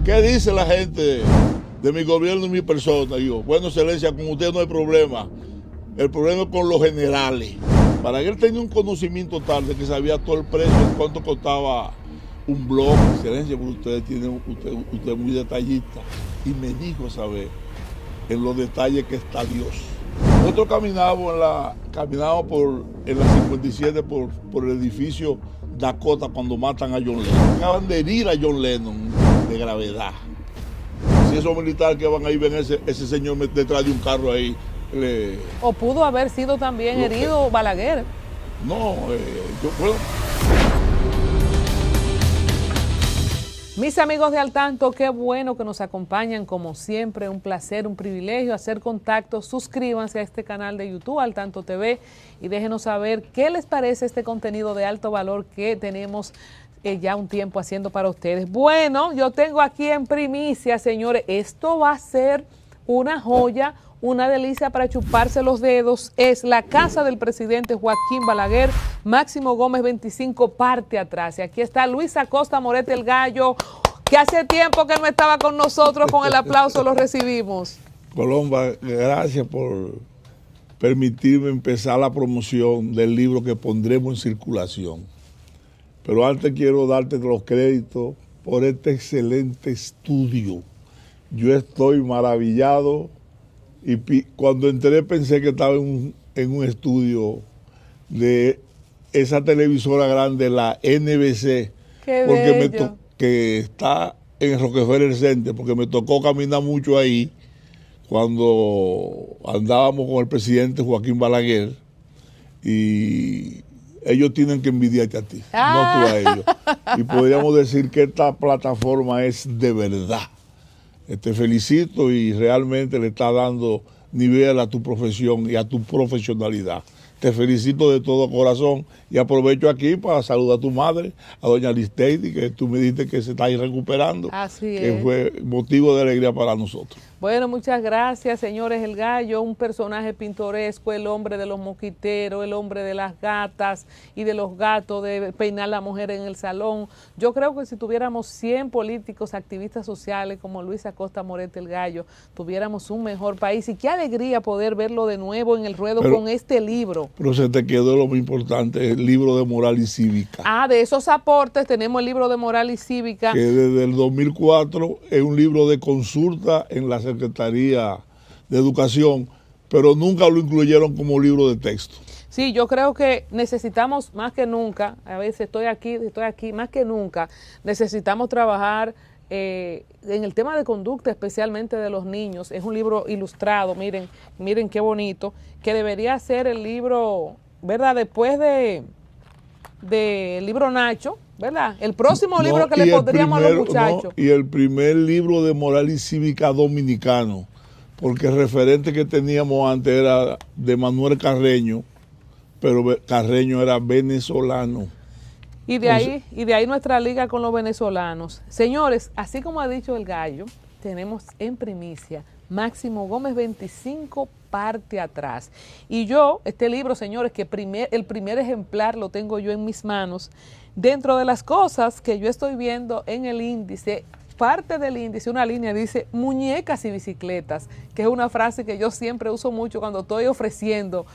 ¿Qué dice la gente de mi gobierno y mi persona? Yo, bueno, excelencia, con usted no hay problema. El problema es con los generales. Balaguer tenía un conocimiento tal de que sabía todo el precio, en cuánto costaba un blog. Excelencia, porque usted es muy detallista. Y me dijo saber en los detalles que está Dios. Nosotros caminábamos en la 57 por el edificio Dakota cuando matan a John Lennon. Acaban de herir a John Lennon de gravedad. Si esos militares que van ahí ven ese señor detrás de un carro ahí. O pudo haber sido también herido Balaguer. No, yo puedo. Mis amigos de Al Tanto, qué bueno que nos acompañan como siempre, un placer, un privilegio hacer contacto. Suscríbanse a este canal de YouTube, Al Tanto TV, y déjenos saber qué les parece este contenido de alto valor que tenemos ya un tiempo haciendo para ustedes. Bueno, yo tengo aquí en primicia, señores, esto va a ser una joya, una delicia para chuparse los dedos. Es la casa del presidente Joaquín Balaguer, Máximo Gómez 25, parte atrás. Y aquí está Luis Acosta Moret el Gallo, que hace tiempo que no estaba con nosotros. Con el aplauso lo recibimos. Colomba, gracias por permitirme empezar la promoción del libro que pondremos en circulación. Pero antes quiero darte los créditos por este excelente estudio. Yo estoy maravillado y cuando entré pensé que estaba en un estudio de esa televisora grande, la NBC, que está en Rockefeller Center, porque me tocó caminar mucho ahí cuando andábamos con el presidente Joaquín Balaguer, y ellos tienen que envidiarte a ti, no tú a ellos. Y podríamos decir que esta plataforma es de verdad. Te felicito y realmente le está dando nivel a tu profesión y a tu profesionalidad. Te felicito de todo corazón y aprovecho aquí para saludar a tu madre, a doña Listeidi, que tú me dijiste que se está ahí recuperando. Así es. Que fue motivo de alegría para nosotros. Bueno, muchas gracias, señores. El Gallo, un personaje pintoresco, el hombre de los mosquiteros, el hombre de las gatas y de los gatos, de peinar a la mujer en el salón. Yo creo que si tuviéramos 100 políticos, activistas sociales como Luis Acosta Moret el Gallo, tuviéramos un mejor país. Y qué alegría poder verlo de nuevo en el ruedo con este libro. Pero se te quedó lo muy importante, el libro de moral y cívica. De esos aportes tenemos el libro de moral y cívica. Que desde el 2004 es un libro de consulta en la Secretaría de Educación, pero nunca lo incluyeron como libro de texto. Sí, yo creo que necesitamos más que nunca, a veces estoy aquí, más que nunca, necesitamos trabajar en el tema de conducta, especialmente de los niños. Es un libro ilustrado, miren qué bonito, que debería ser el libro, ¿verdad? Después de libro Nacho, ¿verdad? El próximo libro que le pondríamos a los muchachos. Y el primer libro de moral y cívica dominicano, porque el referente que teníamos antes era de Manuel Carreño, pero Carreño era venezolano. Y de ahí nuestra liga con los venezolanos. Señores, así como ha dicho el Gallo, tenemos en primicia Máximo Gómez 25, parte atrás. Y yo, este libro, señores, que el primer ejemplar lo tengo yo en mis manos. Dentro de las cosas que yo estoy viendo en el índice, parte del índice, una línea dice muñecas y bicicletas, que es una frase que yo siempre uso mucho cuando estoy ofreciendo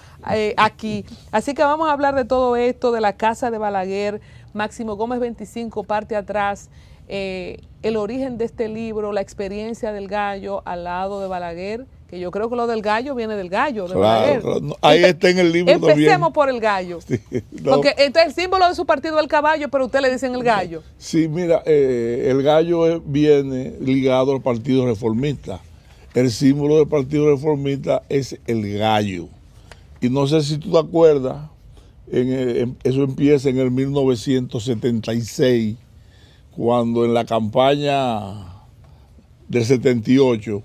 aquí. Así que vamos a hablar de todo esto, de la casa de Balaguer, Máximo Gómez 25, parte atrás, el origen de este libro, la experiencia del Gallo al lado de Balaguer, que yo creo que lo del Gallo viene del Gallo, de Balaguer. Claro, no, ahí está en el libro Empecemos también. por el Gallo. Sí, no. Porque entonces el símbolo de su partido es el caballo, pero usted le dicen el Gallo. Sí, mira, el Gallo viene ligado al Partido Reformista. El símbolo del Partido Reformista es el gallo. Y no sé si tú te acuerdas, eso empieza en el 1976, cuando en la campaña del 78,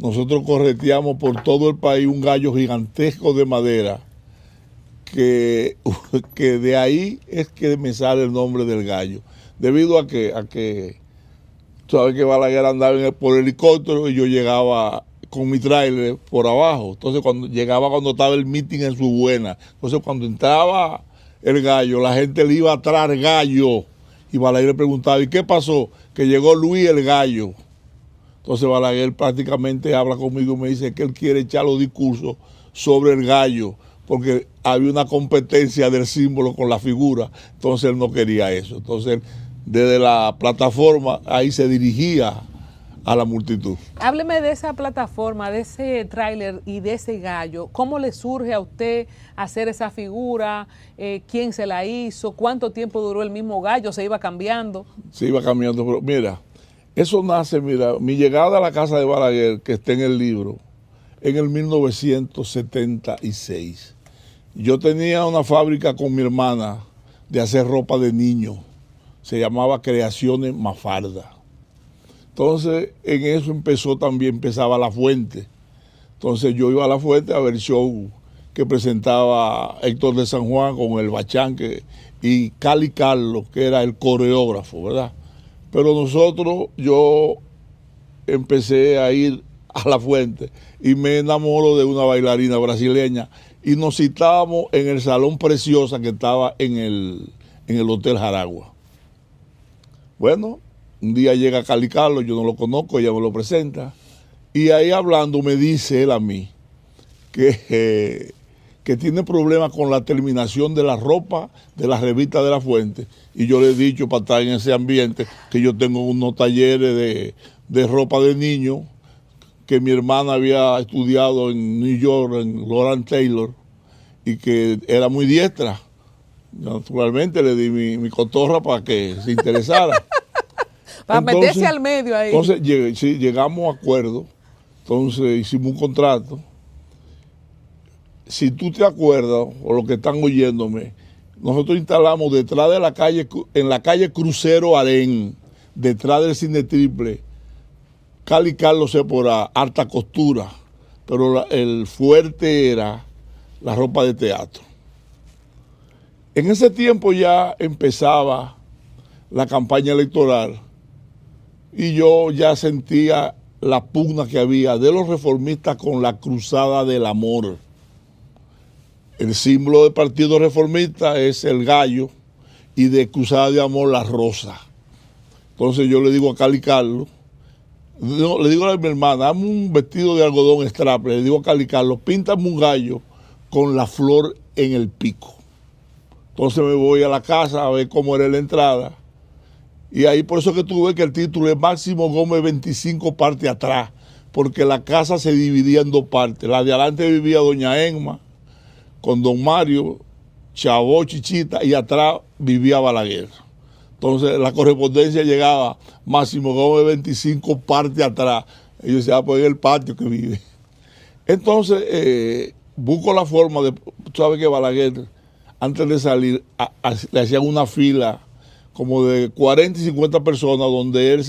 nosotros correteamos por todo el país un gallo gigantesco de madera, que de ahí es que me sale el nombre del Gallo. Debido a que tú sabes que Balaguer andaba por helicóptero y yo llegaba con mi tráiler por abajo. Entonces cuando estaba el meeting en su buena. Entonces cuando entraba el Gallo, la gente le iba atrás Gallo. Y Balaguer le preguntaba, ¿y qué pasó? Que llegó Luis el Gallo. Entonces Balaguer prácticamente habla conmigo y me dice que él quiere echar los discursos sobre el gallo, porque había una competencia del símbolo con la figura, entonces él no quería eso. Entonces, desde la plataforma, ahí se dirigía a la multitud. Hábleme de esa plataforma, de ese tráiler y de ese gallo. ¿Cómo le surge a usted hacer esa figura? ¿Quién se la hizo? ¿Cuánto tiempo duró el mismo gallo? ¿Se iba cambiando? Se iba cambiando, pero mira, eso nace, mira, mi llegada a la casa de Balaguer, que está en el libro, en el 1976. Yo tenía una fábrica con mi hermana de hacer ropa de niño. Se llamaba Creaciones Mafarda. Entonces, en eso empezaba La Fuente. Entonces, yo iba a La Fuente a ver el show que presentaba Héctor de San Juan con el Bachán y Cali Carlos, que era el coreógrafo, ¿verdad? Pero yo empecé a ir a La Fuente y me enamoro de una bailarina brasileña y nos citábamos en el Salón Preciosa que estaba en el Hotel Jaragua. Bueno, un día llega Cali Carlos, yo no lo conozco, ella me lo presenta, y ahí hablando me dice él a mí que tiene problemas con la terminación de la ropa de la revista de La Fuente, y yo le he dicho para estar en ese ambiente que yo tengo unos talleres de ropa de niño, que mi hermana había estudiado en New York, en Laurent Taylor, y que era muy diestra. Naturalmente le di mi cotorra para que se interesara. Para meterse al medio ahí. Entonces llegamos a acuerdo, entonces hicimos un contrato. Si tú te acuerdas, o los que están oyéndome, nosotros instalamos detrás de la calle, en la calle Crucero Harén, detrás del Cine Triple, Cali Carlos Sepora, alta costura, pero el fuerte era la ropa de teatro. En ese tiempo ya empezaba la campaña electoral y yo ya sentía la pugna que había de los reformistas con la cruzada del amor. El símbolo del Partido Reformista es el gallo y de cruzada de amor la rosa. Entonces yo le digo a Cali Carlos, le digo a mi hermana, dame un vestido de algodón straple, le digo a Cali Carlos, píntame un gallo con la flor en el pico. Entonces me voy a la casa a ver cómo era la entrada. Y ahí por eso que tuve que el título es Máximo Gómez 25 parte atrás, porque la casa se dividía en dos partes. La de adelante vivía doña Emma, con don Mario, Chavo, Chichita, y atrás vivía Balaguer. Entonces la correspondencia llegaba, Máximo Gómez 25 parte atrás. Y yo decía, pues en el patio que vive. Entonces busco la forma de, tú sabes que Balaguer, antes de salir, le hacían una fila como de 40 y 50 personas donde él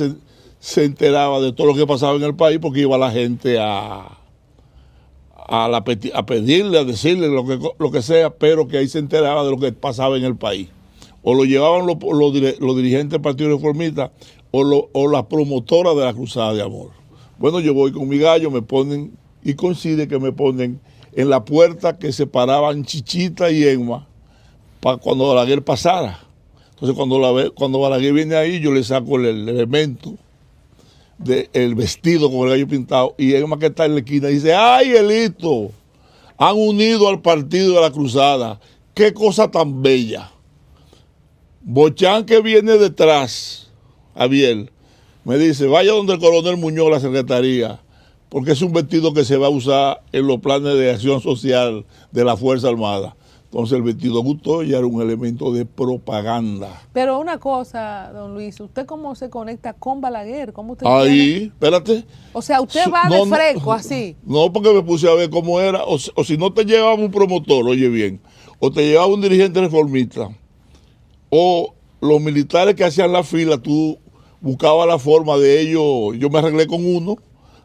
se enteraba de todo lo que pasaba en el país, porque iba la gente a pedirle, a decirle lo que sea, pero que ahí se enteraba de lo que pasaba en el país. O lo llevaban los dirigentes del Partido Reformista o las promotoras de la Cruzada de Amor. Bueno, yo voy con mi gallo, me ponen, y coincide que me ponen en la puerta que separaban Chichita y Emma para cuando Balaguer pasara. Entonces cuando Balaguer viene ahí, yo le saco el elemento del vestido con el gallo pintado, y Emma, que está en la esquina, dice, ¡ay, Elito! Han unido al Partido de la Cruzada. ¡Qué cosa tan bella! Bochán, que viene detrás, Javier, me dice, vaya donde el coronel Muñoz, la secretaría, porque es un vestido que se va a usar en los planes de acción social de la Fuerza Armada. Entonces el vestido gustó y era un elemento de propaganda. Pero una cosa, don Luis, ¿usted cómo se conecta con Balaguer? ¿Cómo usted ahí, espérate. O sea, usted va de fresco así. No, porque me puse a ver cómo era, o si no te llevaba un promotor, oye bien, o te llevaba un dirigente reformista, o los militares que hacían la fila, tú buscabas la forma de ellos. Yo me arreglé con uno,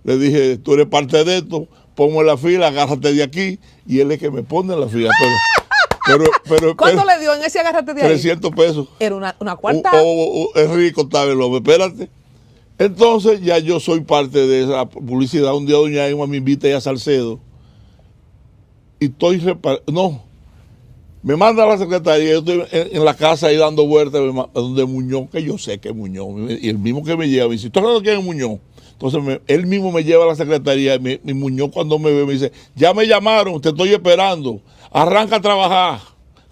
le dije, tú eres parte de esto, ponme en la fila, agárrate de aquí, y él es que me pone en la fila. Pero ¿cuánto le dio en ese agárrate de ahí? 300 pesos. Era una cuarta. Es rico, está bien, espérate. Entonces ya yo soy parte de esa publicidad. Un día doña Emma me invita a Salcedo y me manda a la secretaría. Yo estoy en la casa ahí dando vueltas donde Muñoz, que yo sé que es Muñoz, y el mismo que me lleva me dice, ¿tú sabes quién es Muñoz? Entonces él mismo me lleva a la secretaría. Mi Muñoz cuando me ve me dice, ya me llamaron, te estoy esperando. Arranca a trabajar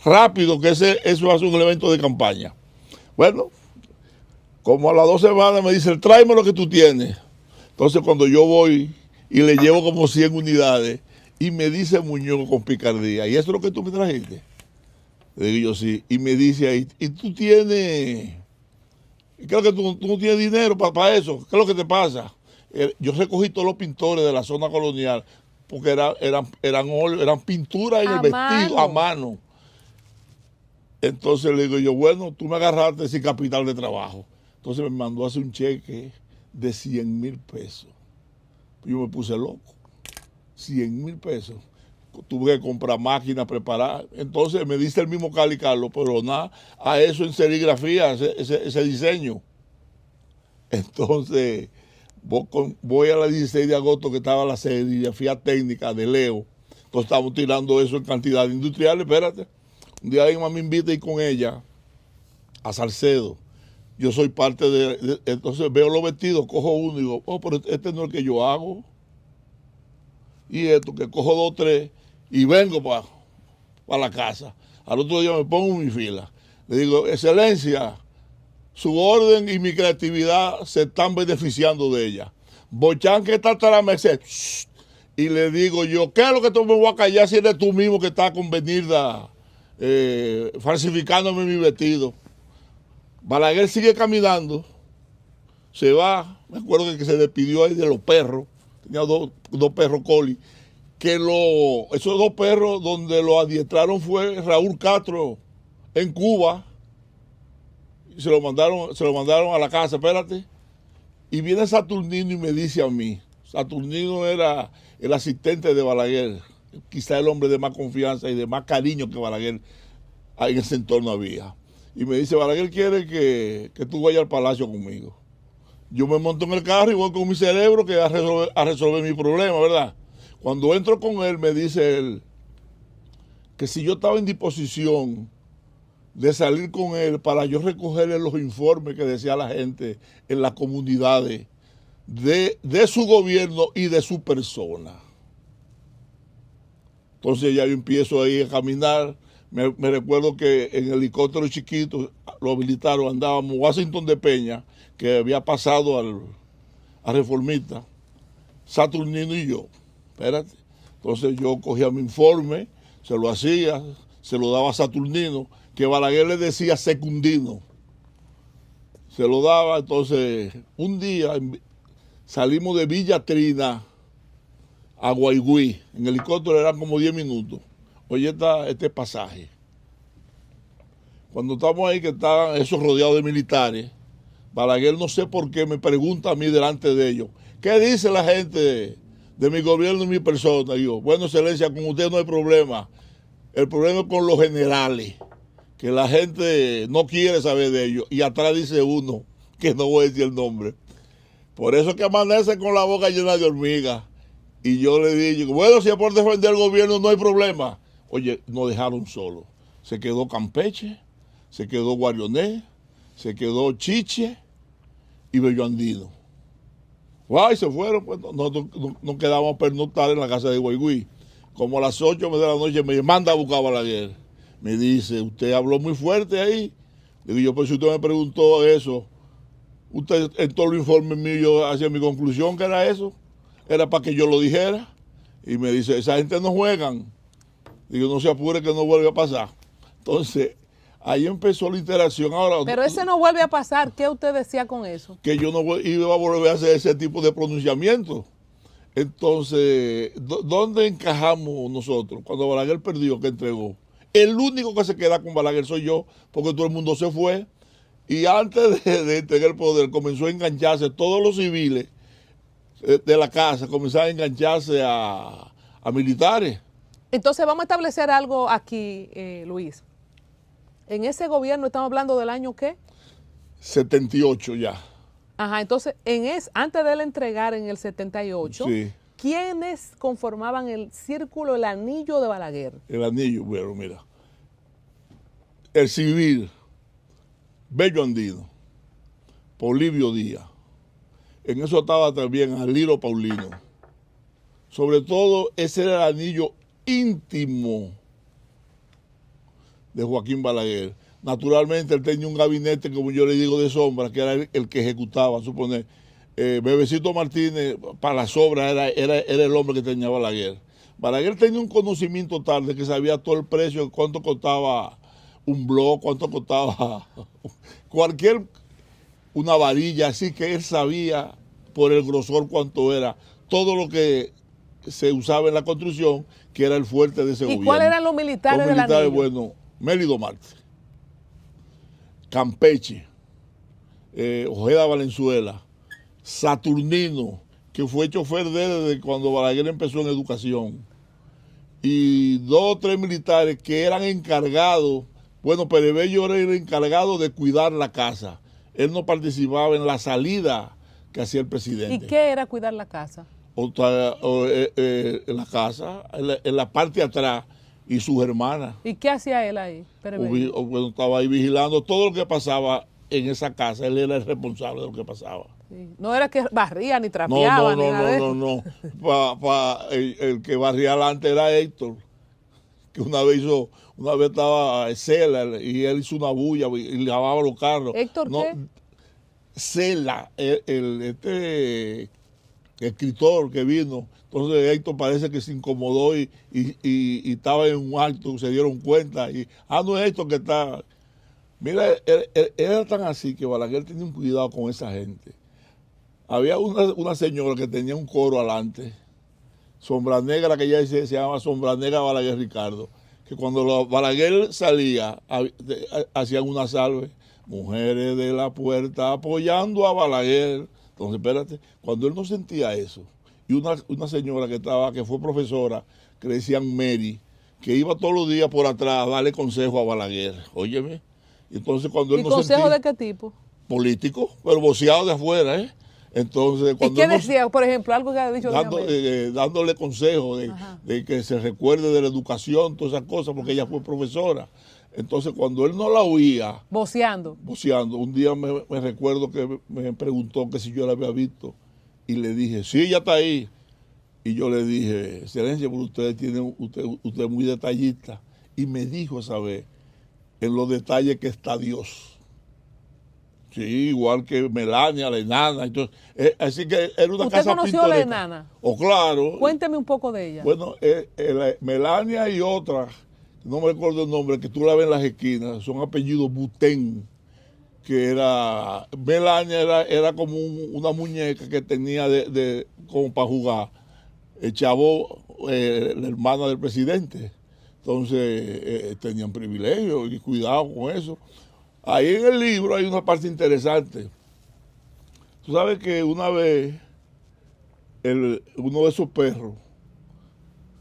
rápido, que eso va a ser un elemento de campaña. Bueno, como a las 2 semanas me dice, tráeme lo que tú tienes. Entonces cuando yo voy y le llevo como 100 unidades y me dice Muñoz con picardía, ¿y eso es lo que tú me trajiste? Le digo yo sí. Y me dice ahí, ¿y tú tienes, creo que tú no tienes dinero para eso? ¿Qué es lo que te pasa? Yo recogí todos los pintores de la zona colonial porque eran pinturas en el vestido a mano. Entonces le digo yo, bueno, tú me agarraste sin capital de trabajo. Entonces me mandó a hacer un cheque de 100,000 pesos. Yo me puse loco. 100,000 pesos. Tuve que comprar máquinas, preparar. Entonces me dice el mismo Cali Carlos, pero nada, a eso en serigrafía, ese diseño. Entonces voy a la 16 de agosto que estaba la serigrafía técnica de Leo. Entonces estamos tirando eso en cantidad industrial. Espérate. Un día alguien más me invita a ir con ella a Salcedo. Yo soy parte entonces veo los vestidos, cojo uno y digo, oh, pero este no es el que yo hago. Y esto, que cojo 2 o 3 y vengo para la casa. Al otro día me pongo en mi fila. Le digo, excelencia, su orden y mi creatividad se están beneficiando de ella. Bochán que está hasta la merced. Y le digo yo, ¿qué es lo que tú me voy a callar si eres tú mismo que estás con venida falsificándome mi vestido? Balaguer sigue caminando, se va, me acuerdo que se despidió ahí de los perros, tenía dos perros coli, que esos 2 perros donde lo adiestraron fue Raúl Castro en Cuba, y se lo mandaron a la casa, espérate, y viene Saturnino y me dice a mí, Saturnino era el asistente de Balaguer, quizá el hombre de más confianza y de más cariño que Balaguer en ese entorno había. Y me dice, Balaguer quiere que tú vayas al palacio conmigo. Yo me monto en el carro y voy con mi cerebro que a resolver mi problema, ¿verdad? Cuando entro con él, me dice él que si yo estaba en disposición de salir con él para yo recogerle los informes que decía la gente en las comunidades de su gobierno y de su persona. Entonces ya yo empiezo ahí a caminar. Me recuerdo que en el helicóptero chiquito, los militares andábamos Washington de Peña, que había pasado a Reformista, Saturnino y yo. Espérate. Entonces yo cogía mi informe, se lo hacía, se lo daba a Saturnino, que Balaguer le decía secundino. Se lo daba, entonces un día salimos de Villa Trina a Guaigüí. En el helicóptero eran como 10 minutos. Oye, este pasaje. Cuando estamos ahí, que estaban esos rodeados de militares, Balaguer no sé por qué me pregunta a mí delante de ellos, ¿qué dice la gente de mi gobierno y mi persona? Y yo, bueno, excelencia, con usted no hay problema. El problema es con los generales, que la gente no quiere saber de ellos. Y atrás dice uno, que no voy a decir el nombre. Por eso es que amanece con la boca llena de hormigas. Y yo le digo, bueno, si es por defender el gobierno no hay problema. Oye, nos dejaron solos. Se quedó Campeche, se quedó Guarioné, se quedó Chiche y Bello Andino. Y se fueron, pues nos quedamos a pernoctar en la casa de Guaigüí. Como a las 8 de la noche me manda a buscar a Balaguer. Me dice, usted habló muy fuerte ahí. Le digo yo, pues si usted me preguntó eso, usted en todos los informes míos yo hacía mi conclusión que era eso. Era para que yo lo dijera. Y me dice, esa gente no juegan. Digo, no se apure que no vuelve a pasar. Entonces, ahí empezó la interacción. Ahora, pero ese no vuelve a pasar. ¿Qué usted decía con eso? Que yo no iba a volver a hacer ese tipo de pronunciamiento. Entonces, ¿dónde encajamos nosotros? Cuando Balaguer perdió, que entregó. El único que se queda con Balaguer soy yo, porque todo el mundo se fue. Y antes de entregar el poder, comenzó a engancharse todos los civiles de la casa, comenzaron a engancharse a militares. Entonces vamos a establecer algo aquí, Luis. En ese gobierno estamos hablando del año ¿qué? 78 ya. Ajá, entonces antes de él entregar en el 78, sí. ¿Quiénes conformaban el círculo, el anillo de Balaguer? El anillo, bueno, mira. El civil, Bello Andino, Polibio Díaz, En eso estaba también Alilo Paulino. Sobre todo, ese era el anillo íntimo de Joaquín Balaguer. Naturalmente, él tenía un gabinete, como yo le digo, de sombra, que era el que ejecutaba, suponer. Bebecito Martínez, para las obras, era el hombre que tenía Balaguer. Balaguer tenía un conocimiento tal de que sabía todo el precio, cuánto costaba un blog, cuánto costaba una varilla, así que él sabía por el grosor cuánto era todo lo que se usaba en la construcción, que era el fuerte de ese gobierno. ¿Y cuáles eran los militares del anillo? Bueno, Mélido Marte, Campeche, Ojeda Valenzuela, Saturnino, que fue chofer de él desde cuando Balaguer empezó en educación, y 2 o 3 militares que eran encargados. Bueno, Perebello era el encargado de cuidar la casa. Él no participaba en la salida que hacía el presidente. ¿Y qué era cuidar la casa? En la casa, en la parte de atrás, y sus hermanas. ¿Y qué hacía él ahí, Perebello? Bueno, estaba ahí vigilando todo lo que pasaba en esa casa. Él era el responsable de lo que pasaba. Sí. No era que barría ni trapeaba ni nada de eso. No. El que barría adelante era Héctor, que una vez estaba Cela y él hizo una bulla y lavaba los carros. ¿Héctor qué? Cela, este escritor que vino. Entonces Héctor parece que se incomodó y estaba en un acto, se dieron cuenta. No es Héctor que está. Mira, era tan así que Balaguer tenía un cuidado con esa gente. Había una señora que tenía un coro adelante, Sombra Negra, que ella se llama Sombra Negra Balaguer Ricardo, que cuando Balaguer salía, hacían una salve, mujeres de la puerta apoyando a Balaguer. Entonces, espérate, cuando él no sentía eso, y una señora que fue profesora, que le decían Mary, que iba todos los días por atrás a darle consejo a Balaguer, óyeme. Entonces, cuando él ¿Y consejo de qué tipo? Político, pero voceado de afuera, ¿eh? Entonces, ¿y qué decía, por ejemplo, algo que ha dicho dándole consejos de que se recuerde de la educación, todas esas cosas, porque ella fue profesora. Entonces, cuando él no la oía... Voceando. Un día me recuerdo que me preguntó que si yo la había visto, y le dije, sí, ella está ahí. Y yo le dije, excelencia, porque usted es muy detallista. Y me dijo esa vez, en los detalles que está Dios. Sí, igual que Melania, la enana. Entonces, así que era una casa pintoresca. ¿Usted conoció a la enana? Claro. Cuénteme un poco de ella. Bueno, Melania y otra, no me recuerdo el nombre, que tú la ves en las esquinas, son apellidos Butén, que era... Melania era como una muñeca que tenía como para jugar. El Chavo, la hermana del presidente. Entonces, tenían privilegio y cuidado con eso. Ahí en el libro hay una parte interesante. Tú sabes que una vez uno de esos perros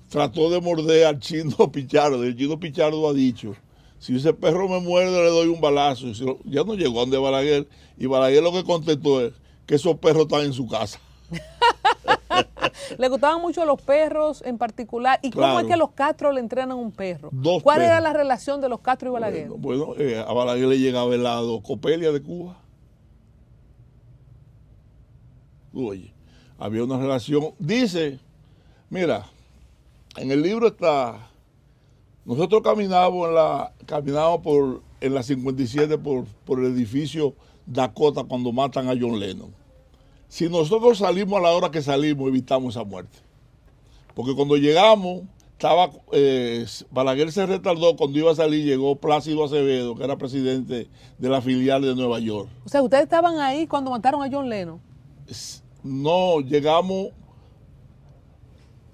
trató de morder al Chino Pichardo. El Chino Pichardo ha dicho, si ese perro me muerde le doy un balazo. Y ya no llegó a donde Balaguer. Y Balaguer lo que contestó es que esos perros están en su casa. Le gustaban mucho los perros en particular. ¿Y claro. cómo es que los Castro le entrenan a un perro? ¿Cuál era la relación de los Castro y Balaguer? Bueno, a Balaguer le llegaba el lado Copelia de Cuba. Oye, había una relación. Dice, mira, en el libro está, nosotros caminábamos en la 57 por el edificio Dakota cuando matan a John Lennon. Si nosotros salimos a la hora que salimos, evitamos esa muerte. Porque cuando llegamos, Balaguer se retardó, cuando iba a salir llegó Plácido Acevedo, que era presidente de la filial de Nueva York. O sea, ¿ustedes estaban ahí cuando mataron a John Lennon? No, llegamos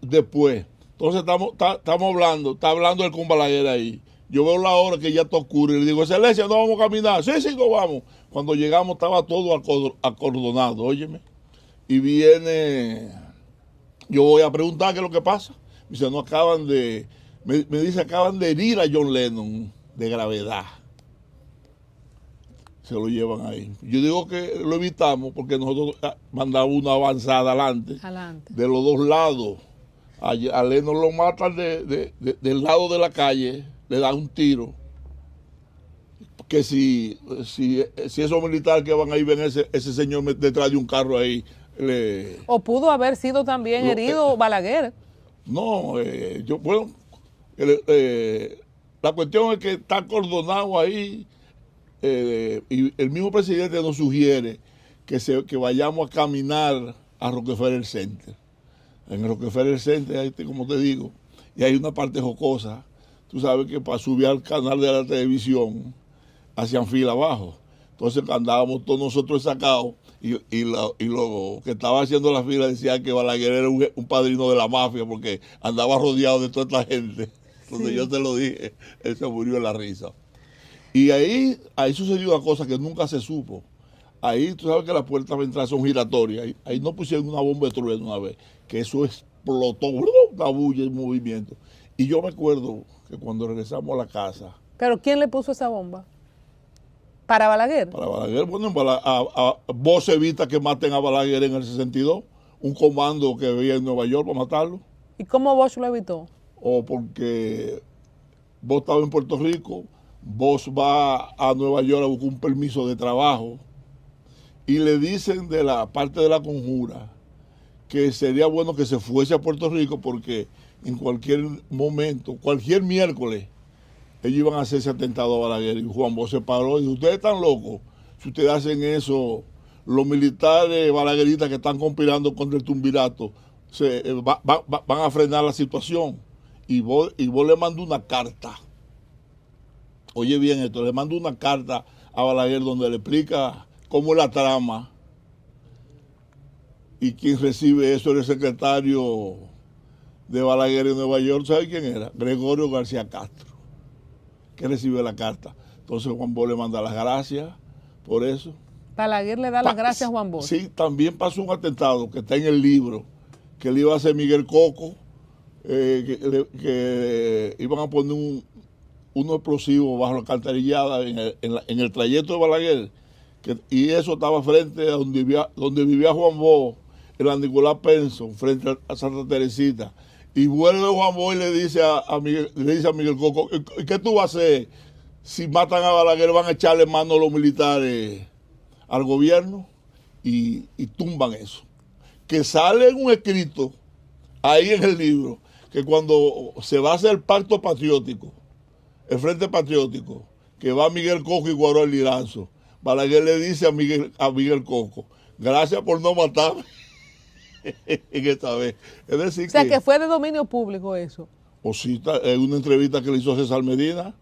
después. Entonces está hablando él con Balaguer ahí. Yo veo la hora que ya está oscuro y le digo, excelencia, no vamos a caminar. Sí, no vamos. Cuando llegamos estaba todo acordonado, óyeme. Y viene, yo voy a preguntar qué es lo que pasa. Me dice, me dice, acaban de herir a John Lennon de gravedad. Se lo llevan ahí. Yo digo que lo evitamos porque nosotros mandamos una avanzada adelante. De los dos lados. A Lennon lo matan del lado de la calle, le dan un tiro. que si esos militares que van ahí ven ese señor detrás de un carro ahí. O pudo haber sido también herido Balaguer. No, bueno, la cuestión es que está acordonado ahí y el mismo presidente nos sugiere que vayamos a caminar a Rockefeller Center. En el Rockefeller Center, ahí, como te digo, y hay una parte jocosa. Tú sabes que para subir al canal de la televisión hacían fila abajo. Entonces andábamos todos nosotros sacados y lo que estaba haciendo la fila decía que Balaguer era un padrino de la mafia porque andaba rodeado de toda esta gente. Entonces yo te lo dije, él se murió en la risa. Y ahí sucedió una cosa que nunca se supo. Ahí tú sabes que las puertas de entrada son giratorias. Ahí no pusieron una bomba de trueno una vez, que eso explotó, una bulla en movimiento. Y yo me acuerdo que cuando regresamos a la casa... ¿Pero quién le puso esa bomba? ¿Para Balaguer? Para Balaguer, bueno, vos evita que maten a Balaguer en el 62, un comando que había en Nueva York para matarlo. ¿Y cómo Bosch lo evitó? O porque vos estabas en Puerto Rico, vos va a Nueva York a buscar un permiso de trabajo y le dicen de la parte de la conjura que sería bueno que se fuese a Puerto Rico porque en cualquier momento, cualquier miércoles, ellos iban a hacerse atentado a Balaguer. Y Juan Bosch se paró y dijo, ustedes están locos, si ustedes hacen eso, los militares balagueristas que están conspirando contra el Triunvirato van a frenar la situación. Y vos le mandó una carta, oye bien esto, le mandó una carta a Balaguer donde le explica cómo es la trama, y quien recibe eso era el secretario de Balaguer en Nueva York. ¿Sabe quién era? Gregorio García Castro, que recibe la carta. Entonces Juan Bosch le manda las gracias por eso. Balaguer le da las gracias a Juan Bosch. Sí, también pasó un atentado que está en el libro, que le iba a hacer Miguel Coco, que iban a poner unos explosivos bajo la alcantarillada en el trayecto de Balaguer, y eso estaba frente a donde vivía Juan Bosch, en la Nicolás Penson, frente a Santa Teresita. Y vuelve Juan Bosch y le dice a Miguel Coco, ¿qué tú vas a hacer? Si matan a Balaguer, van a echarle mano a los militares al gobierno y tumban eso. Que sale en un escrito ahí en el libro, que cuando se va a hacer el pacto patriótico, el Frente Patriótico, que va Miguel Coco y Guaroa Liranzo, Balaguer le dice a Miguel Coco, gracias por no matarme en esta vez. Es decir, o sea, que fue de dominio público eso. O sí, en una entrevista que le hizo César Medina.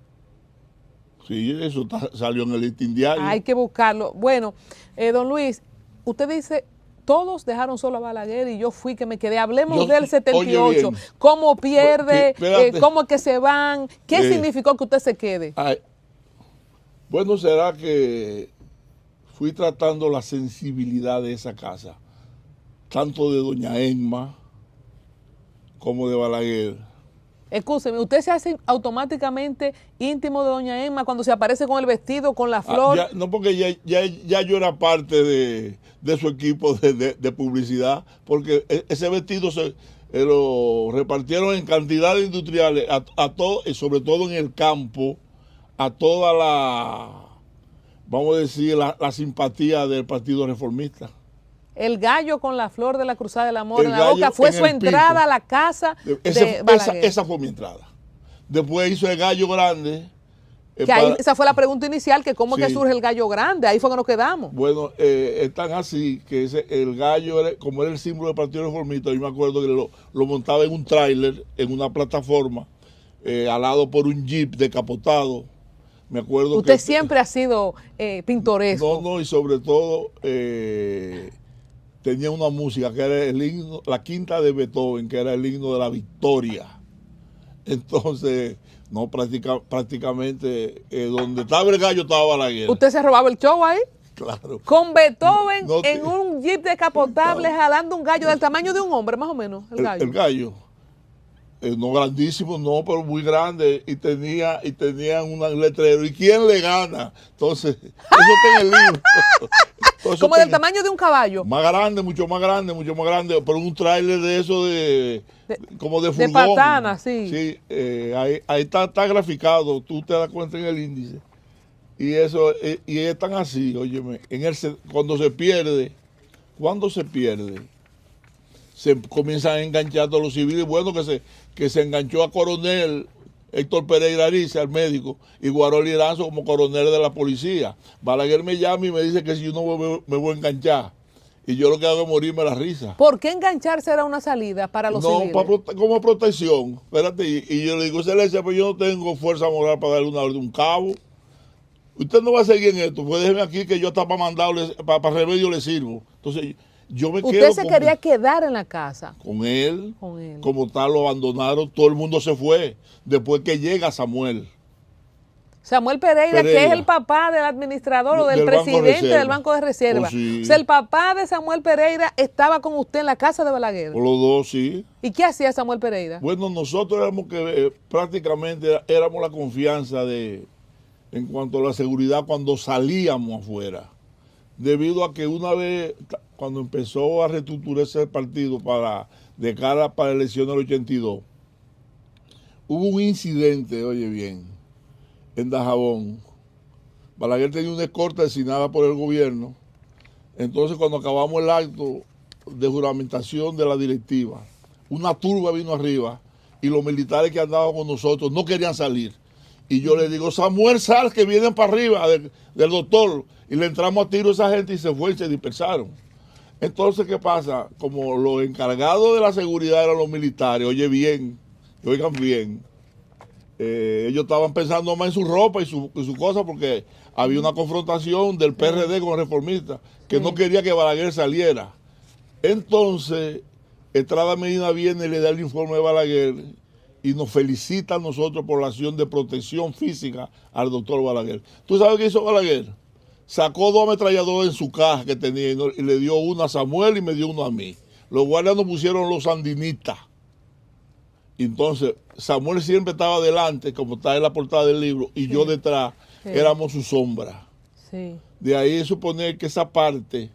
Sí, eso salió en el Listín Diario. Hay que buscarlo. Bueno, don Luis, usted dice, todos dejaron solo a Balaguer y yo fui que me quedé. Hablemos del 78. ¿Cómo pierde? ¿Cómo es que se van? ¿Qué significó que usted se quede? Bueno, será que fui tratando la sensibilidad de esa casa, tanto de doña Emma como de Balaguer. Escúcheme, ¿usted se hace automáticamente íntimo de doña Emma cuando se aparece con el vestido, con la flor? No, porque ya yo era parte de su equipo de publicidad, porque ese vestido lo repartieron en cantidades industriales a todo, y sobre todo en el campo, a toda vamos a decir, la simpatía del Partido Reformista. El gallo con la flor de la Cruzada del Amor en la boca fue su entrada a la casa de Balaguer. Esa fue mi entrada. Después hizo el gallo grande. Esa fue la pregunta inicial, que cómo es que surge el gallo grande. Ahí fue que nos quedamos. Bueno, es tan así que el gallo, como era el símbolo del Partido Reformista, yo me acuerdo que lo montaba en un tráiler, en una plataforma, alado por un jeep decapotado. Me acuerdo Usted siempre ha sido pintoresco. No, y sobre todo tenía una música que era el himno, la quinta de Beethoven, que era el himno de la victoria. Entonces, no prácticamente donde estaba el gallo estaba Balaguer. ¿Usted se robaba el show ahí? Claro. Con Beethoven en un jeep decapotable jalando un gallo del tamaño de un hombre, más o menos, el gallo. El gallo. No grandísimo, no, pero muy grande, y tenía un letrero. ¿Y quién le gana? Entonces, eso está en el libro. Como del tamaño de un caballo. Más grande, mucho más grande, pero un tráiler de eso como de furgón. De patana, sí. Sí, ahí está graficado, tú te das cuenta en el índice. Y eso, y es tan así, óyeme, cuando se pierde, se comienzan a enganchar todos los civiles. Bueno, que se enganchó a coronel Héctor Pereira Ariza, al médico, y Guarol Iranzo como coronel de la policía. Balaguer me llama y me dice que si yo no me voy a enganchar. Y yo lo que hago es morirme la risa. ¿Por qué engancharse era una salida para los civiles? No, como protección. Espérate, y yo le digo, Excelencia, pues yo no tengo fuerza moral para darle una orden de un cabo. Usted no va a seguir en esto, pues déjeme aquí que yo hasta para mandarle, para remedio le sirvo. Entonces, yo me quedo. ¿Usted se quería quedar en la casa? Con él. Como tal, lo abandonaron, todo el mundo se fue. Después que llega Samuel Pereira, que es el papá del administrador o del presidente del Banco de Reserva. Sí. O sea, el papá de Samuel Pereira estaba con usted en la casa de Balaguer. Por los dos, sí. ¿Y qué hacía Samuel Pereira? Bueno, nosotros éramos prácticamente éramos la confianza en cuanto a la seguridad cuando salíamos afuera. Debido a que una vez, cuando empezó a reestructurarse el partido de cara para la elección del 82, hubo un incidente, oye bien, en Dajabón. Balaguer tenía una escolta designada por el gobierno. Entonces, cuando acabamos el acto de juramentación de la directiva, una turba vino arriba y los militares que andaban con nosotros no querían salir. Y yo le digo, Samuel, sal, que vienen para arriba del doctor. Y le entramos a tiro a esa gente y se fue y se dispersaron. Entonces, ¿qué pasa? Como los encargados de la seguridad eran los militares, oigan bien, ellos estaban pensando más en su ropa y su cosa porque había una confrontación del PRD con el reformista que no quería que Balaguer saliera. Entonces, Estrada Medina viene y le da el informe de Balaguer y nos felicita a nosotros por la acción de protección física al doctor Balaguer. ¿Tú sabes qué hizo Balaguer? Sacó 2 ametralladoras en su caja que tenía y le dio una a Samuel y me dio uno a mí. Los guardias nos pusieron los sandinistas. Entonces, Samuel siempre estaba adelante, como está en la portada del libro, y yo detrás, éramos su sombra. Sí. De ahí suponer que esa parte,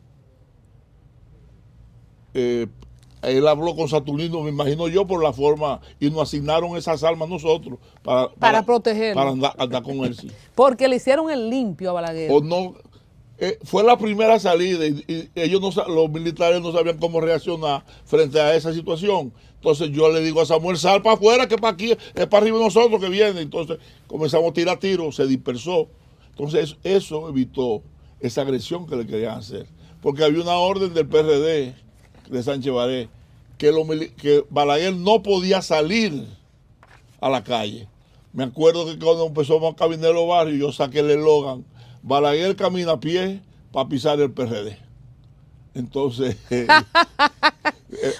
él habló con Saturnino, me imagino yo, por la forma, y nos asignaron esas armas nosotros para protegerlo. Para andar con él, sí. Porque le hicieron el limpio a Balaguer. O no, fue la primera salida y los militares no sabían cómo reaccionar frente a esa situación. Entonces yo le digo a Samuel, sal para afuera, que para aquí, es para arriba de nosotros que viene. Entonces comenzamos a tirar tiros, se dispersó. Entonces eso evitó esa agresión que le querían hacer. Porque había una orden del PRD, de Sánchez Baré, que Balaguer no podía salir a la calle. Me acuerdo que cuando empezamos a caminar en los barrios, yo saqué el eslogan, Balaguer camina a pie para pisar el PRD. Entonces...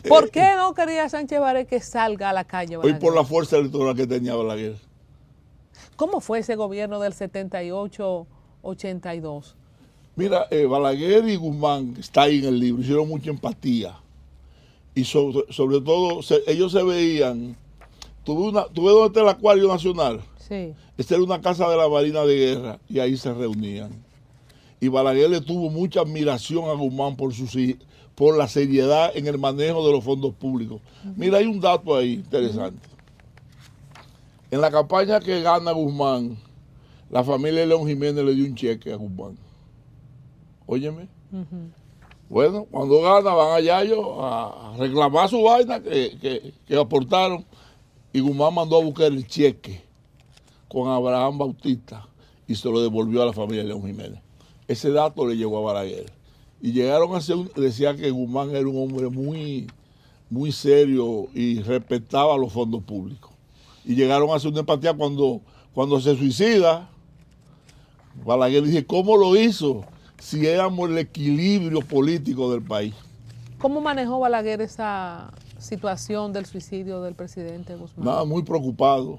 ¿Por qué no quería Sánchez Baré que salga a la calle, Balaguer? Hoy por la fuerza electoral que tenía Balaguer. ¿Cómo fue ese gobierno del 78-82? Mira, Balaguer y Guzmán, está ahí en el libro, hicieron mucha empatía. Y sobre todo, ellos se veían. Tuve donde está el Acuario Nacional. Sí. Esta era una casa de la Marina de Guerra y ahí se reunían. Y Balaguer le tuvo mucha admiración a Guzmán por la seriedad en el manejo de los fondos públicos. Mira, hay un dato ahí interesante. En la campaña que gana Guzmán, la familia de León Jiménez le dio un cheque a Guzmán. Óyeme. Bueno, cuando gana van allá a reclamar su vaina que aportaron y Guzmán mandó a buscar el cheque con Abraham Bautista y se lo devolvió a la familia de León Jiménez. Ese dato le llegó a Balaguer. Y llegaron a decía que Guzmán era un hombre muy, muy serio y respetaba los fondos públicos. Y llegaron a hacer una empatía cuando se suicida. Balaguer dice, ¿cómo lo hizo? Si éramos el equilibrio político del país. ¿Cómo manejó Balaguer esa situación del suicidio del presidente Guzmán? Nada, muy preocupado,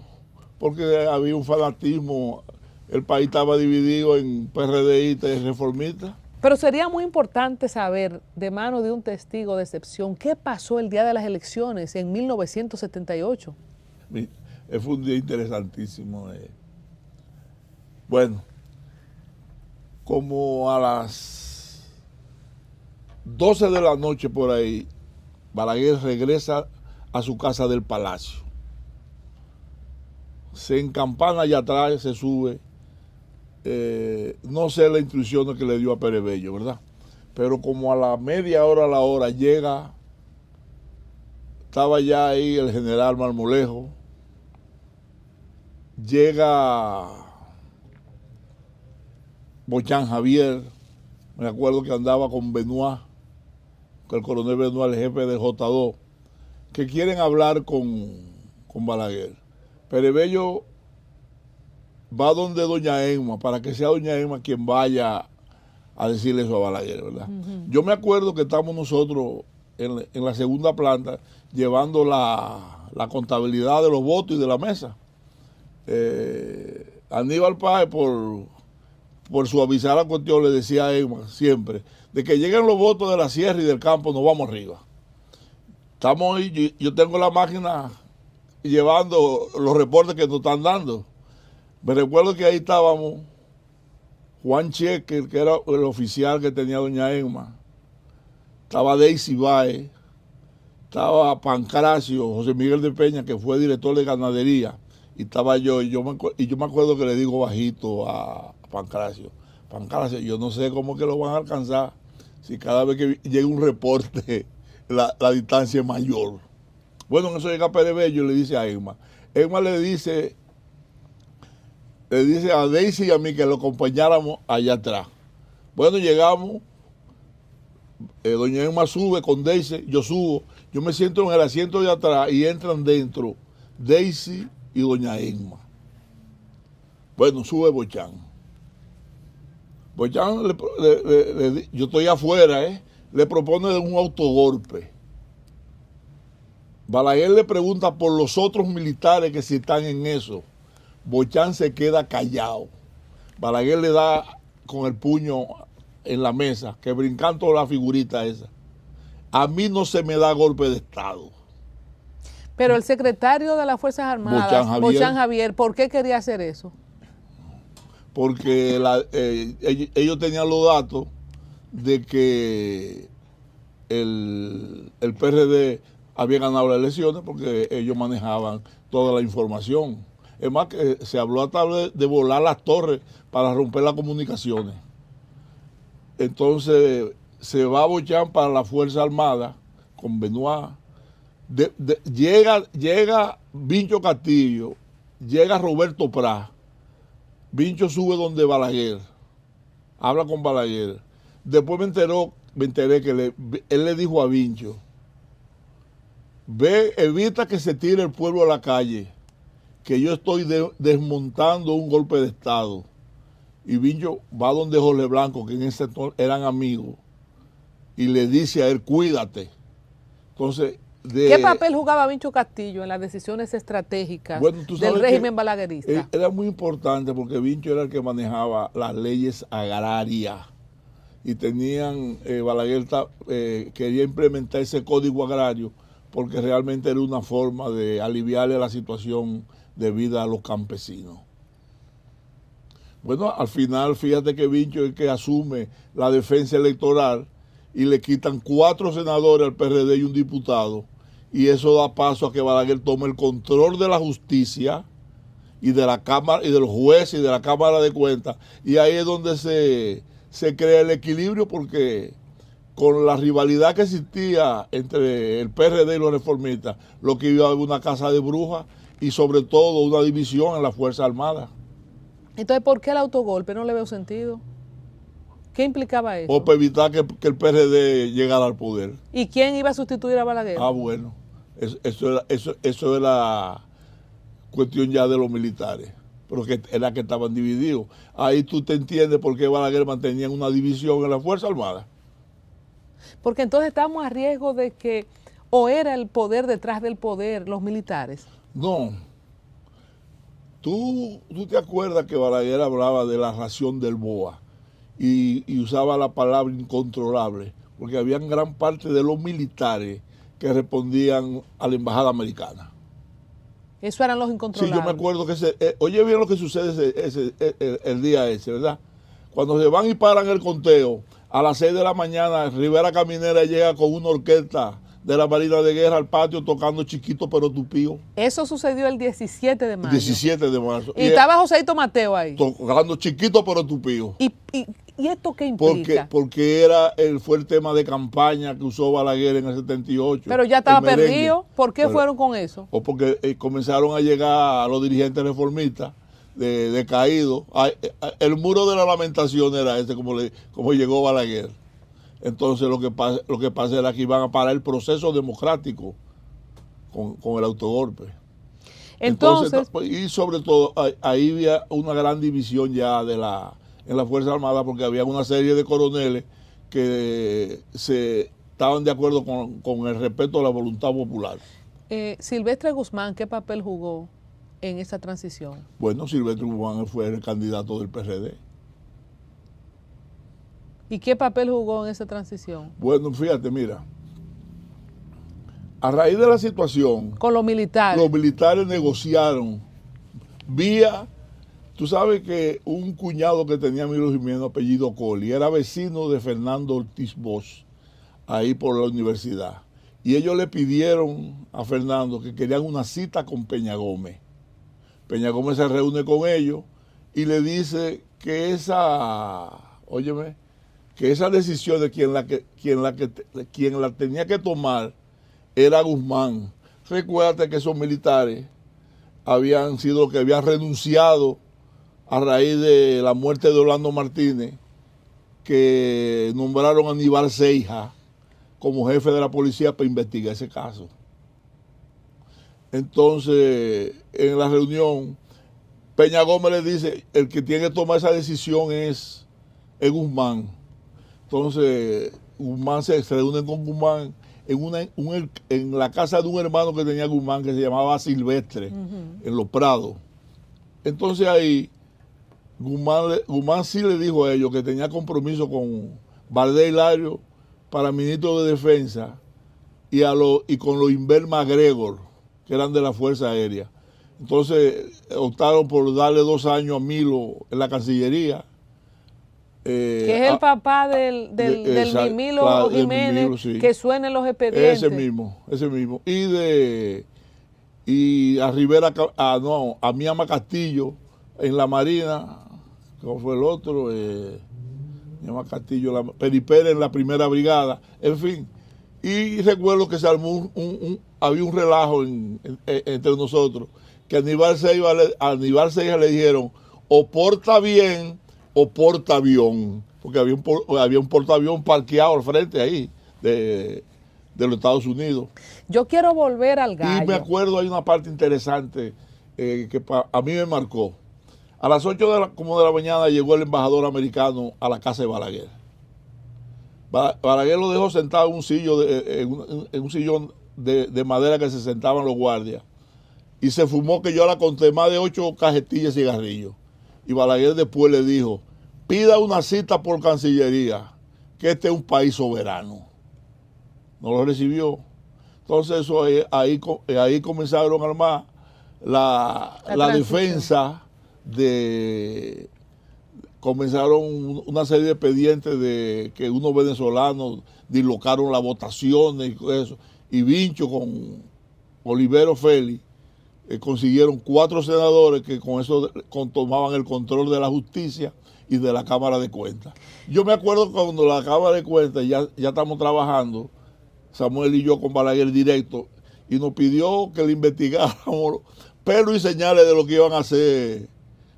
porque había un fanatismo, el país estaba dividido en PRDistas y reformistas. Pero sería muy importante saber, de mano de un testigo de excepción, qué pasó el día de las elecciones en 1978. Fue un día interesantísimo. Bueno, como a las 12 de la noche por ahí, Balaguer regresa a su casa del Palacio. Se encampana allá atrás, se sube no sé las instrucciones que le dio a Pérez Bello, ¿verdad? Pero como a la media hora, a la hora, estaba ya ahí el general Marmolejo, llega Bochán Javier, me acuerdo que andaba con Benoit, con el coronel Benoit, el jefe del J2, que quieren hablar con Balaguer. Pérez Bello va donde doña Emma, para que sea doña Emma quien vaya a decirle eso a Balaguer, ¿verdad? Yo me acuerdo que estamos nosotros en la segunda planta llevando la contabilidad de los votos y de la mesa. Aníbal Páez, por suavizar la cuestión, le decía a Emma siempre, de que lleguen los votos de la sierra y del campo, nos vamos arriba. Estamos ahí, yo tengo la máquina llevando los reportes que nos están dando. Me recuerdo que ahí estábamos Juan Cheque, que era el oficial que tenía doña Emma, estaba Daisy Baez, estaba Pancracio, José Miguel de Peña, que fue director de ganadería, y estaba yo, y yo me acuerdo que le digo bajito a Pancracio, yo no sé cómo que lo van a alcanzar si cada vez que llega un reporte la distancia es mayor. Bueno, en eso llega Pérez Bello y le dice a Emma. Emma le dice a Daisy y a mí que lo acompañáramos allá atrás. Bueno, llegamos, doña Emma sube con Daisy, yo subo, yo me siento en el asiento de atrás y entran dentro Daisy y doña Emma. Bueno, sube Bochán. Bochán, yo estoy afuera, le propone un autogolpe. Balaguer le pregunta por los otros militares que si están en eso. Bochán se queda callado. Balaguer le da con el puño en la mesa, que brincando la figurita esa. A mí no se me da golpe de Estado. Pero el secretario de las Fuerzas Armadas, Bochán Javier, ¿por qué quería hacer eso? Porque ellos tenían los datos de que el PRD había ganado las elecciones porque ellos manejaban toda la información. Es más, que se habló hasta de volar las torres para romper las comunicaciones. Entonces se va Bochán para la Fuerza Armada con Benoit. Llega Vincho Castillo, llega Roberto Prat. Vincho sube donde Balaguer, habla con Balaguer. Después me enteré que él le dijo a Vincho, evita que se tire el pueblo a la calle, que yo estoy desmontando un golpe de Estado. Y Vincho va donde Jorge Blanco, que en ese entonces eran amigos, y le dice a él, cuídate. Entonces, ¿qué papel jugaba Vincho Castillo en las decisiones estratégicas del régimen balaguerista? Era muy importante porque Vincho era el que manejaba las leyes agrarias y Balaguer quería implementar ese código agrario porque realmente era una forma de aliviarle la situación de vida a los campesinos. Bueno, al final, fíjate que Vincho es el que asume la defensa electoral y le quitan 4 senadores al PRD y un diputado, y eso da paso a que Balaguer tome el control de la justicia y de la Cámara y de los jueces y de la Cámara de Cuentas, y ahí es donde se crea el equilibrio, porque con la rivalidad que existía entre el PRD y los reformistas, lo que iba a haber una casa de brujas y sobre todo una división en la Fuerza Armada. Entonces, ¿por qué el autogolpe? No le veo sentido. ¿Qué implicaba eso? O para evitar que el PRD llegara al poder. ¿Y quién iba a sustituir a Balaguer? Ah, bueno. Eso era cuestión ya de los militares, pero que era que estaban divididos. Ahí tú te entiendes por qué Balaguer mantenía una división en la Fuerza Armada. Porque entonces estamos a riesgo de que o era el poder detrás del poder, los militares. No. Tú te acuerdas que Balaguer hablaba de la ración del BOA y usaba la palabra incontrolable, porque había gran parte de los militares que respondían a la embajada americana. Eso eran los incontrolables. Sí, yo me acuerdo que oye bien lo que sucede el día ese, ¿verdad? Cuando se van y paran el conteo, a las 6 de la mañana, Rivera Caminera llega con una orquesta de la Marina de Guerra al patio tocando Chiquito pero Tupío. Eso sucedió el 17 de marzo. 17 de marzo. Y estaba Joséito Mateo ahí. Tocando Chiquito pero Tupío. ¿Y esto qué implica? Porque fue el tema de campaña que usó Balaguer en el 78. Pero ya estaba perdido. ¿Por qué fueron con eso? O porque comenzaron a llegar a los dirigentes reformistas de caído. El muro de la lamentación era ese, como llegó Balaguer. Entonces lo que pasa era que iban a parar el proceso democrático con el autogolpe. Entonces, y sobre todo, ahí había una gran división ya en la Fuerza Armada, porque había una serie de coroneles que estaban de acuerdo con el respeto a la voluntad popular. Silvestre Guzmán, ¿qué papel jugó en esa transición? Bueno, Silvestre Guzmán fue el candidato del PRD. ¿Y qué papel jugó en esa transición? Bueno, fíjate, mira, a raíz de la situación... Con los militares. Los militares negociaron tú sabes que un cuñado que tenía Milo Jiménez, apellido Colli, era vecino de Fernando Ortiz Bosch, ahí por la universidad. Y ellos le pidieron a Fernando que querían una cita con Peña Gómez. Peña Gómez se reúne con ellos y le dice que esa decisión de quien la tenía que tomar era Guzmán. Recuérdate que esos militares habían sido los que habían renunciado a raíz de la muerte de Orlando Martínez, que nombraron a Aníbal Seija como jefe de la policía para investigar ese caso. Entonces, en la reunión, Peña Gómez le dice, el que tiene que tomar esa decisión es Guzmán. Entonces, Guzmán se reúne con Guzmán en la casa de un hermano que tenía Guzmán, que se llamaba Silvestre, en Los Prados. Entonces ahí, Guzmán sí le dijo a ellos que tenía compromiso con Valdés Hilario para ministro de Defensa y con los Inver MacGregor, que eran de la Fuerza Aérea. Entonces optaron por darle 2 años a Milo en la Cancillería. Que es el papá del Milo Jiménez, Milo, sí, que suena en los expedientes. Ese mismo. Y a Rivera, a Miama Castillo en la Marina, ¿cómo fue el otro? Miama Castillo, Peripera en la primera brigada, en fin. Y recuerdo que se armó había un relajo entre nosotros, que a Aníbal Seija le dijeron, o porta bien o portaavión, porque había un portaavión parqueado al frente ahí de los Estados Unidos. Yo quiero volver al gallo. Y me acuerdo, hay una parte interesante que a mí me marcó. A las 8 de la mañana llegó el embajador americano a la casa de Balaguer. Balaguer lo dejó sentado en un sillón de madera que se sentaban los guardias. Y se fumó, que yo la conté, más de 8 cajetillas de cigarrillos. Y Balaguer después le dijo, pida una cita por Cancillería, que este es un país soberano. No lo recibió. Entonces ahí comenzaron a armar la defensa comenzaron una serie de expedientes de que unos venezolanos dislocaron las votaciones y eso. Y Vincho con Olivero Félix consiguieron 4 senadores que con eso tomaban el control de la justicia y de la Cámara de Cuentas. Yo me acuerdo cuando la Cámara de Cuentas ya estamos trabajando, Samuel y yo con Balaguer directo, y nos pidió que le investigáramos pero y señales de lo que iban a hacer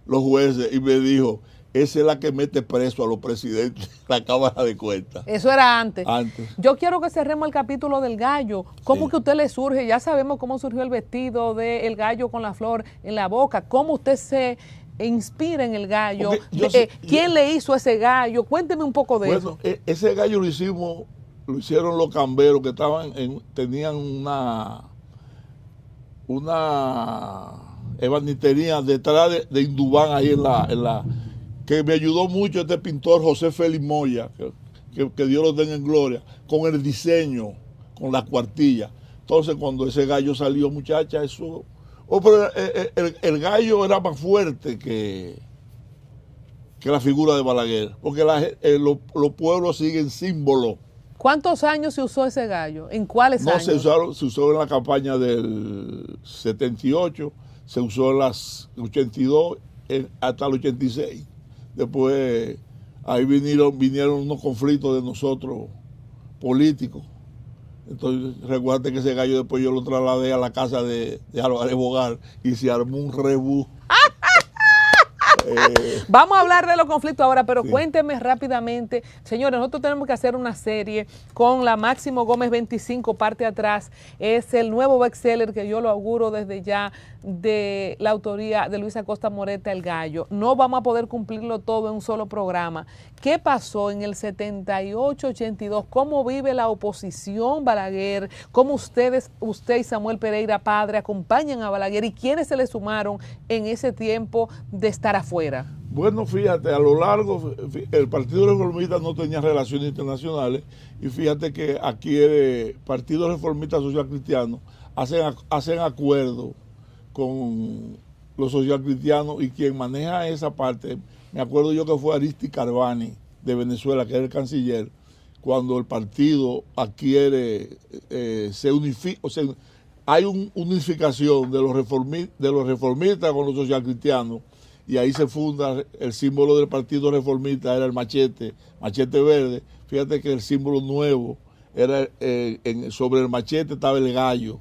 los jueces, y me dijo, esa es la que mete preso a los presidentes de la Cámara de Cuentas. Eso era antes. Antes. Yo quiero que cerremos el capítulo del gallo. ¿Cómo que a usted le surge? Ya sabemos cómo surgió el vestido del gallo con la flor en la boca. ¿Cómo usted se inspira en el gallo? ¿Quién le hizo ese gallo? Cuénteme un poco de eso. Bueno, ese gallo lo hicieron los camberos que tenían una ebanistería detrás de Indubán, ahí que me ayudó mucho este pintor José Félix Moya, que Dios lo tenga en gloria, con el diseño, con la cuartilla. Entonces cuando ese gallo salió, muchacha, eso... pero el gallo era más fuerte que la figura de Balaguer, porque los pueblos siguen símbolos ¿Cuántos años se usó ese gallo? ¿En cuáles años? No, se usó en la campaña del 78, se usó en las 82 hasta el 86. Después ahí vinieron unos conflictos de nosotros políticos. Entonces, recuerda que ese gallo después yo lo trasladé a la casa de Álvarez Bogar y se armó un rebú. Vamos a hablar de los conflictos ahora, pero sí. Cuénteme rápidamente. Señores, nosotros tenemos que hacer una serie con la Máximo Gómez 25, parte atrás. Es el nuevo bestseller que yo lo auguro desde ya, de la autoría de Luis Acosta Moreta, El Gallo. No vamos a poder cumplirlo todo en un solo programa. ¿Qué pasó en el 78-82? ¿Cómo vive la oposición Balaguer? ¿Cómo usted y Samuel Pereira Padre acompañan a Balaguer? ¿Y quiénes se le sumaron en ese tiempo de estar afuera? Bueno, fíjate, a lo largo, el Partido Reformista no tenía relaciones internacionales y fíjate que aquí el Partido Reformista Social Cristiano hacen acuerdos con los social cristianos y quien maneja esa parte, me acuerdo yo que fue Aristi Carbani de Venezuela, que era el canciller, cuando el partido adquiere, se unifica, o sea, hay una unificación de los reformistas con los social cristianos y ahí se funda el símbolo del Partido Reformista, era el machete verde. Fíjate que el símbolo nuevo era sobre el machete estaba el gallo.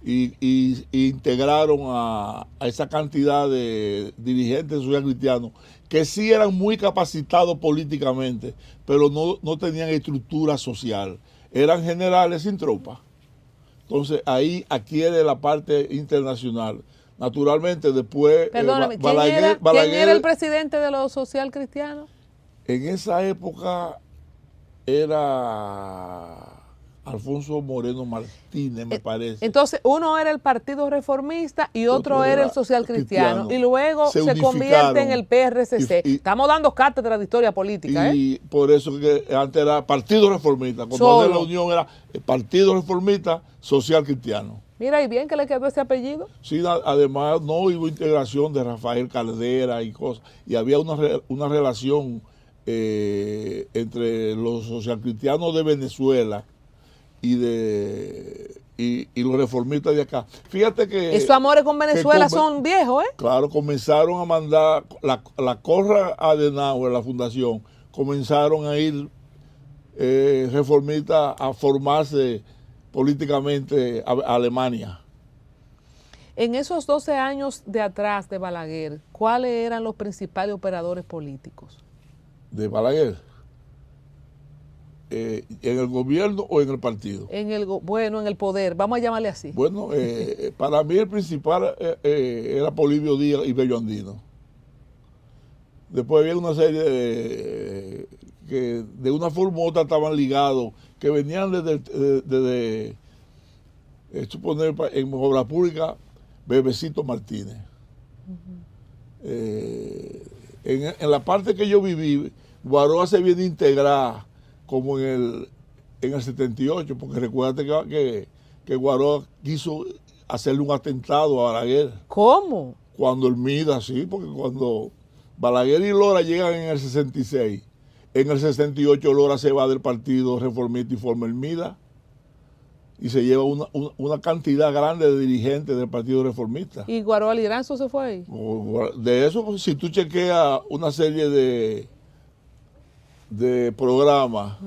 Y integraron a esa cantidad de dirigentes social cristianos que sí eran muy capacitados políticamente, pero no tenían estructura social. Eran generales sin tropa. Entonces ahí adquiere la parte internacional. Naturalmente después... Perdóname, ¿quién era el presidente de los social cristianos? En esa época era Alfonso Moreno Martínez, me parece. Entonces, uno era el Partido Reformista y otro era el Social Cristiano. Y luego se convierte en el PRCC. Estamos dando cátedra de historia política. Y por eso que antes era Partido Reformista. Cuando la unión era el Partido Reformista Social Cristiano. Mira, y bien que le quedó ese apellido. Sí, además no hubo integración de Rafael Caldera y cosas. Y había una relación entre los socialcristianos de Venezuela y los reformistas de acá. Fíjate que... Esos amores con Venezuela son viejos, ¿eh? Claro, comenzaron a mandar, la Konrad Adenauer, la fundación, comenzaron a ir reformistas a formarse políticamente a Alemania. En esos 12 años de atrás de Balaguer, ¿cuáles eran los principales operadores políticos? ¿De Balaguer? ¿En el gobierno o en el partido? Bueno, en el poder, vamos a llamarle así. Bueno, para mí el principal era Polibio Díaz y Bello Andino. Después había una serie que de una forma u otra estaban ligados, que venían desde suponer en obra pública, Bebecito Martínez. En la parte que yo viví, Guaroa se viene a integrar como en el 78, porque recuérdate que Guaroa quiso hacerle un atentado a Balaguer. ¿Cómo? Cuando el MIDA, sí, porque cuando Balaguer y Lora llegan en el 66, en el 68 Lora se va del Partido Reformista y forma el MIDA, y se lleva una cantidad grande de dirigentes del Partido Reformista. ¿Y Guaroa Liranzo se fue ahí? De eso, si tú chequeas una serie de programas,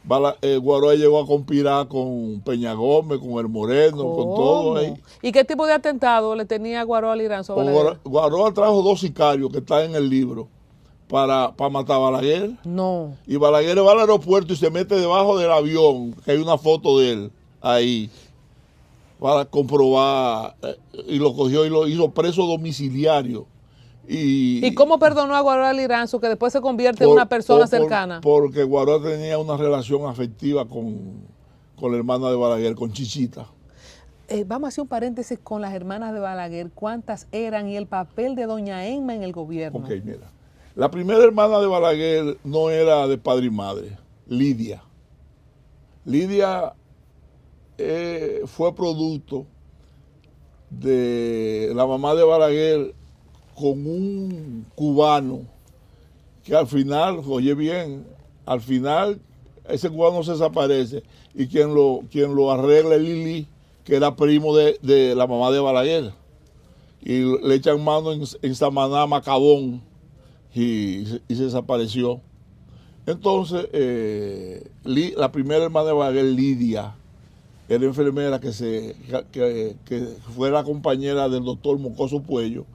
Guaroa llegó a conspirar con Peña Gómez, con El Moreno, con todo ahí. ¿Y qué tipo de atentado le tenía Guaroa Liranzo a Balaguer? Guaroa trajo 2 sicarios que están en el libro para matar a Balaguer. No. Y Balaguer va al aeropuerto y se mete debajo del avión, que hay una foto de él ahí, para comprobar, y lo cogió y lo hizo preso domiciliario. ¿Y cómo perdonó a Guaroa Liranzo, que después se convierte en una persona cercana? Porque Guaroa tenía una relación afectiva con la hermana de Balaguer, con Chichita. Vamos a hacer un paréntesis con las hermanas de Balaguer. ¿Cuántas eran y el papel de doña Emma en el gobierno? Ok, mira. La primera hermana de Balaguer no era de padre y madre, Lidia. Lidia fue producto de la mamá de Balaguer con un cubano que al final, oye bien, al final ese cubano se desaparece y quien lo arregla es Lili, que era primo de la mamá de Balaguer. Y le echan mano en Samaná, Macabón, y se desapareció. Entonces, la primera hermana de Balaguer, Lidia, era enfermera que fue la compañera del doctor Mocoso Puello,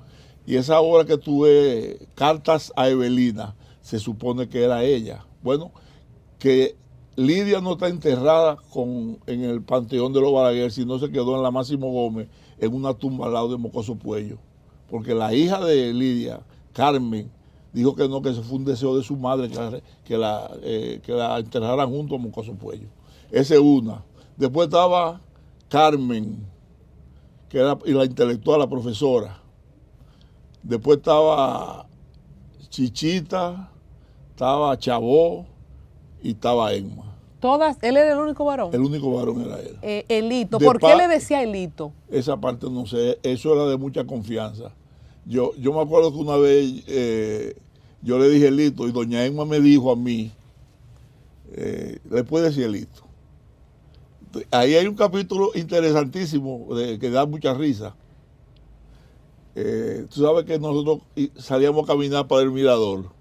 y esa hora que tuve cartas a Evelina, se supone que era ella. Bueno, que Lidia no está enterrada en el Panteón de los Balaguer, sino se quedó en la Máximo Gómez, en una tumba al lado de Mocoso Puello, porque la hija de Lidia, Carmen, dijo que no, que ese fue un deseo de su madre, que la enterraran junto a Mocoso Puello. Esa es una. Después estaba Carmen, que era y la intelectual, la profesora. Después estaba Chichita, estaba Chabó y estaba Emma. Todas, él era el único varón. El único varón era él. Elito, ¿por qué le decía Elito? Esa parte no sé, eso era de mucha confianza. Yo me acuerdo que una vez yo le dije Elito y doña Emma me dijo a mí, le puede decir Elito. Ahí hay un capítulo interesantísimo que da mucha risa. Tú sabes que nosotros salíamos a caminar para el mirador.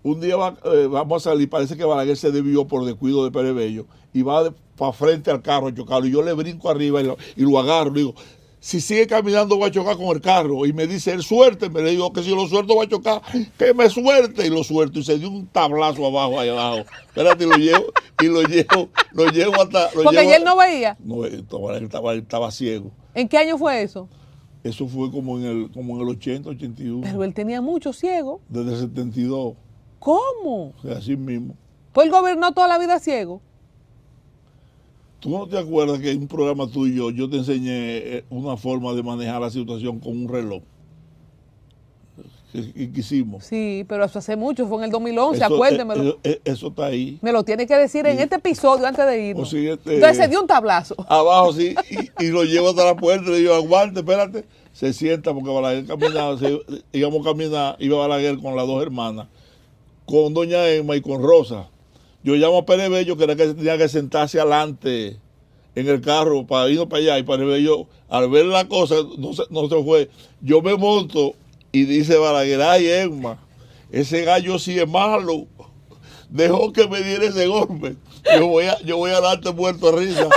Un día vamos a salir, parece que Balaguer se desvió por descuido de Pérez Bello y va para frente al carro a chocarlo. Y yo le brinco arriba y lo agarro. Le digo, si sigue caminando va a chocar con el carro. Y me dice, él suélteme. Le digo que si lo suelto va a chocar, que me suelte. Y lo suelto. Y se dio un tablazo abajo, ahí abajo. Espérate, lo llevo hasta... Porque él no veía. No, él estaba ciego. ¿En qué año fue eso? Eso fue como en el 80, 81. Pero él tenía mucho ciego. Desde el 72. ¿Cómo? O sea, así mismo. Pues él gobernó toda la vida ciego. ¿Tú no te acuerdas que en un programa tuyo yo te enseñé una forma de manejar la situación con un reloj? Que hicimos. Sí, pero eso hace mucho, fue en el 2011, acuérdemelo. Eso está ahí. Me lo tiene que decir en este episodio antes de irnos. Entonces se dio un tablazo. Abajo, sí, y lo llevo hasta la puerta y le digo, aguante, espérate. Se sienta porque Balaguer caminaba, íbamos a caminar, iba Balaguer con las dos hermanas, con doña Emma y con Rosa. Yo llamo a Pérez Bello, que era que tenía que sentarse adelante en el carro para irnos para allá. Y Pérez Bello, al ver la cosa, no se fue. Yo me monto y dice Balaguer, ay, Emma, ese gallo sí es malo. Dejó que me diera ese golpe. Yo voy a darte muerto a risa.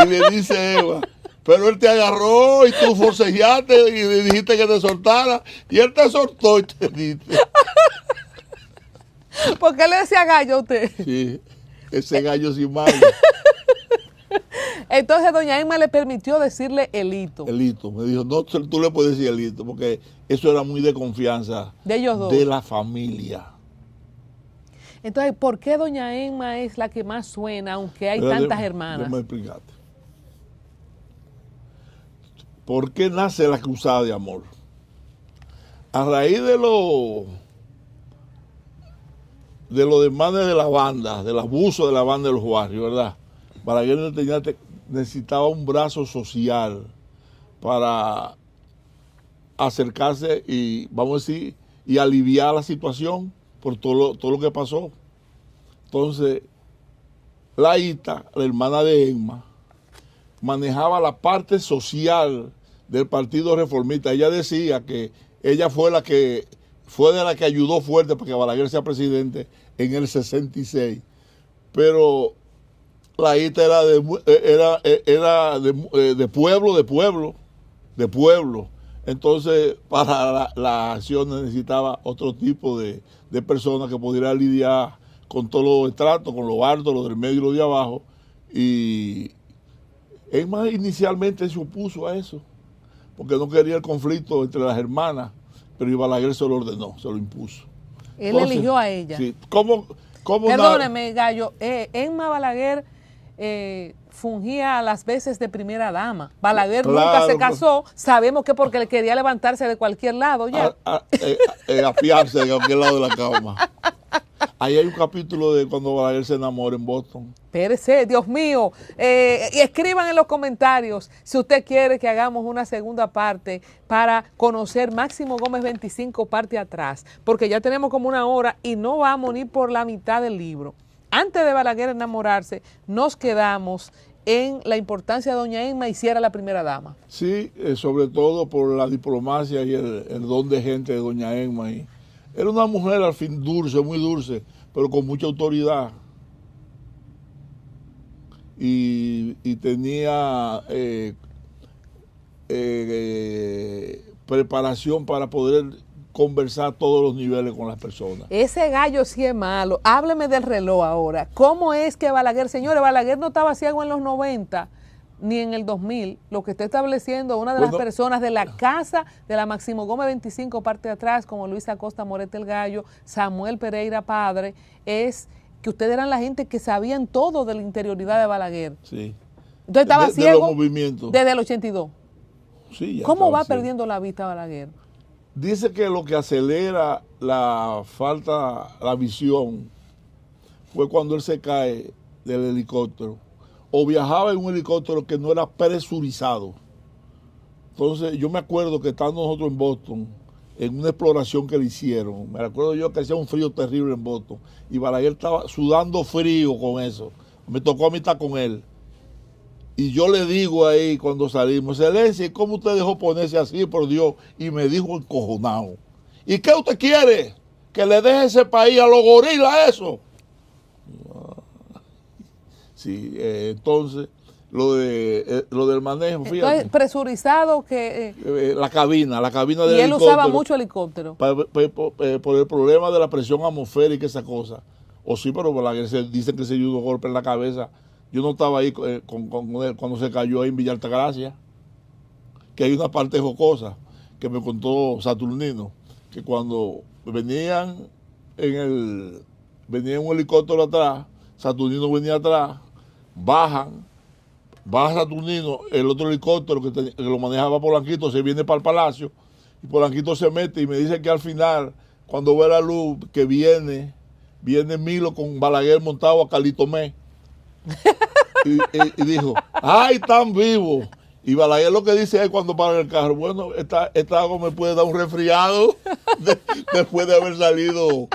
Y le dice Emma, pero él te agarró y tú forcejeaste y le dijiste que te soltara. Y él te soltó y te diste. ¿Por qué le decía gallo a usted? Sí, ese gallo sin malo. Entonces doña Emma le permitió decirle Elito. Elito, me dijo, no, tú le puedes decir Elito, porque eso era muy de confianza. De ellos dos. De la familia. Entonces, ¿por qué doña Emma es la que más suena, aunque hay tantas hermanas? Déjame explicarte. ¿Por qué nace la cruzada de amor? A raíz de los demandas de la banda, del abuso de la banda de los barrios, ¿verdad? Balaguer necesitaba un brazo social para acercarse y, vamos a decir, y aliviar la situación por todo lo que pasó. Entonces, Laíta, la hermana de Emma, manejaba la parte social del Partido Reformista. Ella decía que ella fue de la que ayudó fuerte para que Balaguer sea presidente en el 66. Pero Laíta era de pueblo. Entonces, para la acción necesitaba otro tipo de personas que pudieran lidiar con todos los estratos, con los altos, los del medio y los de abajo. Y Emma inicialmente se opuso a eso, porque no quería el conflicto entre las hermanas, pero Balaguer se lo ordenó, se lo impuso. Él eligió a ella. Sí. ¿Cómo Perdóneme, gallo, Emma Balaguer fungía a las veces de primera dama. Balaguer nunca se casó, sabemos que porque le quería levantarse de cualquier lado ya. Afiarse de cualquier lado de la cama. Ahí hay un capítulo de cuando Balaguer se enamora en Boston. Espérese, Dios mío. Y escriban en los comentarios si usted quiere que hagamos una segunda parte para conocer Máximo Gómez 25 parte atrás, porque ya tenemos como una hora y no vamos ni por la mitad del libro. antes de Balaguer enamorarse, nos quedamos en la importancia de doña Emma hiciera la primera dama. Sí, sobre todo por la diplomacia y el don de gente de doña Emma. Y era una mujer al fin dulce, muy dulce, pero con mucha autoridad. Y tenía preparación para poder conversar a todos los niveles con las personas. Ese gallo sí es malo. Hábleme del reloj ahora. ¿Cómo es que Balaguer, señores, Balaguer no estaba ciego en los 90 ni en el 2000? Lo que está estableciendo una de las personas de la casa de la Máximo Gómez 25, parte de atrás, como Luis Acosta Morete el Gallo, Samuel Pereira Padre, es que ustedes eran la gente que sabían todo de la interioridad de Balaguer. Sí. Entonces estaba ciego de los movimientos. Desde el 82. Sí, ¿Cómo va ciego. perdiendo la vista Balaguer? Dice que lo que acelera la visión fue cuando él se cae del helicóptero o viajaba en un helicóptero que no era presurizado. Entonces yo me acuerdo que estando nosotros en Boston, en una exploración que le hicieron, me acuerdo yo que hacía un frío terrible en Boston y Balaguer estaba sudando frío con eso. Me tocó a mí estar con él. Y yo le digo ahí cuando salimos, Excelencia, ¿cómo usted dejó ponerse así, por Dios? Y me dijo encojonado. ¿Y qué usted quiere? ¿Que le deje ese país a los gorilas eso? Sí, entonces, lo del manejo, fíjate. Entonces, presurizado que... la cabina del helicóptero. Y él usaba mucho helicóptero. Por el problema de la presión atmosférica y esa cosa. O sí, pero dicen que se dio un golpe en la cabeza. Yo no estaba ahí con él cuando se cayó ahí en Villa Altagracia, que hay una parte jocosa que me contó Saturnino, que cuando venían en un helicóptero atrás, Saturnino venía atrás, baja Saturnino, el otro helicóptero que lo manejaba Polanquito, se viene para el Palacio, y Polanquito se mete y me dice que al final, cuando ve la luz, que viene Milo con Balaguer montado a Calitomé. Y dijo, ¡ay, están vivos! Y Balaguer lo que dice es cuando para el carro, bueno, esta agua me puede dar un resfriado después de haber salido,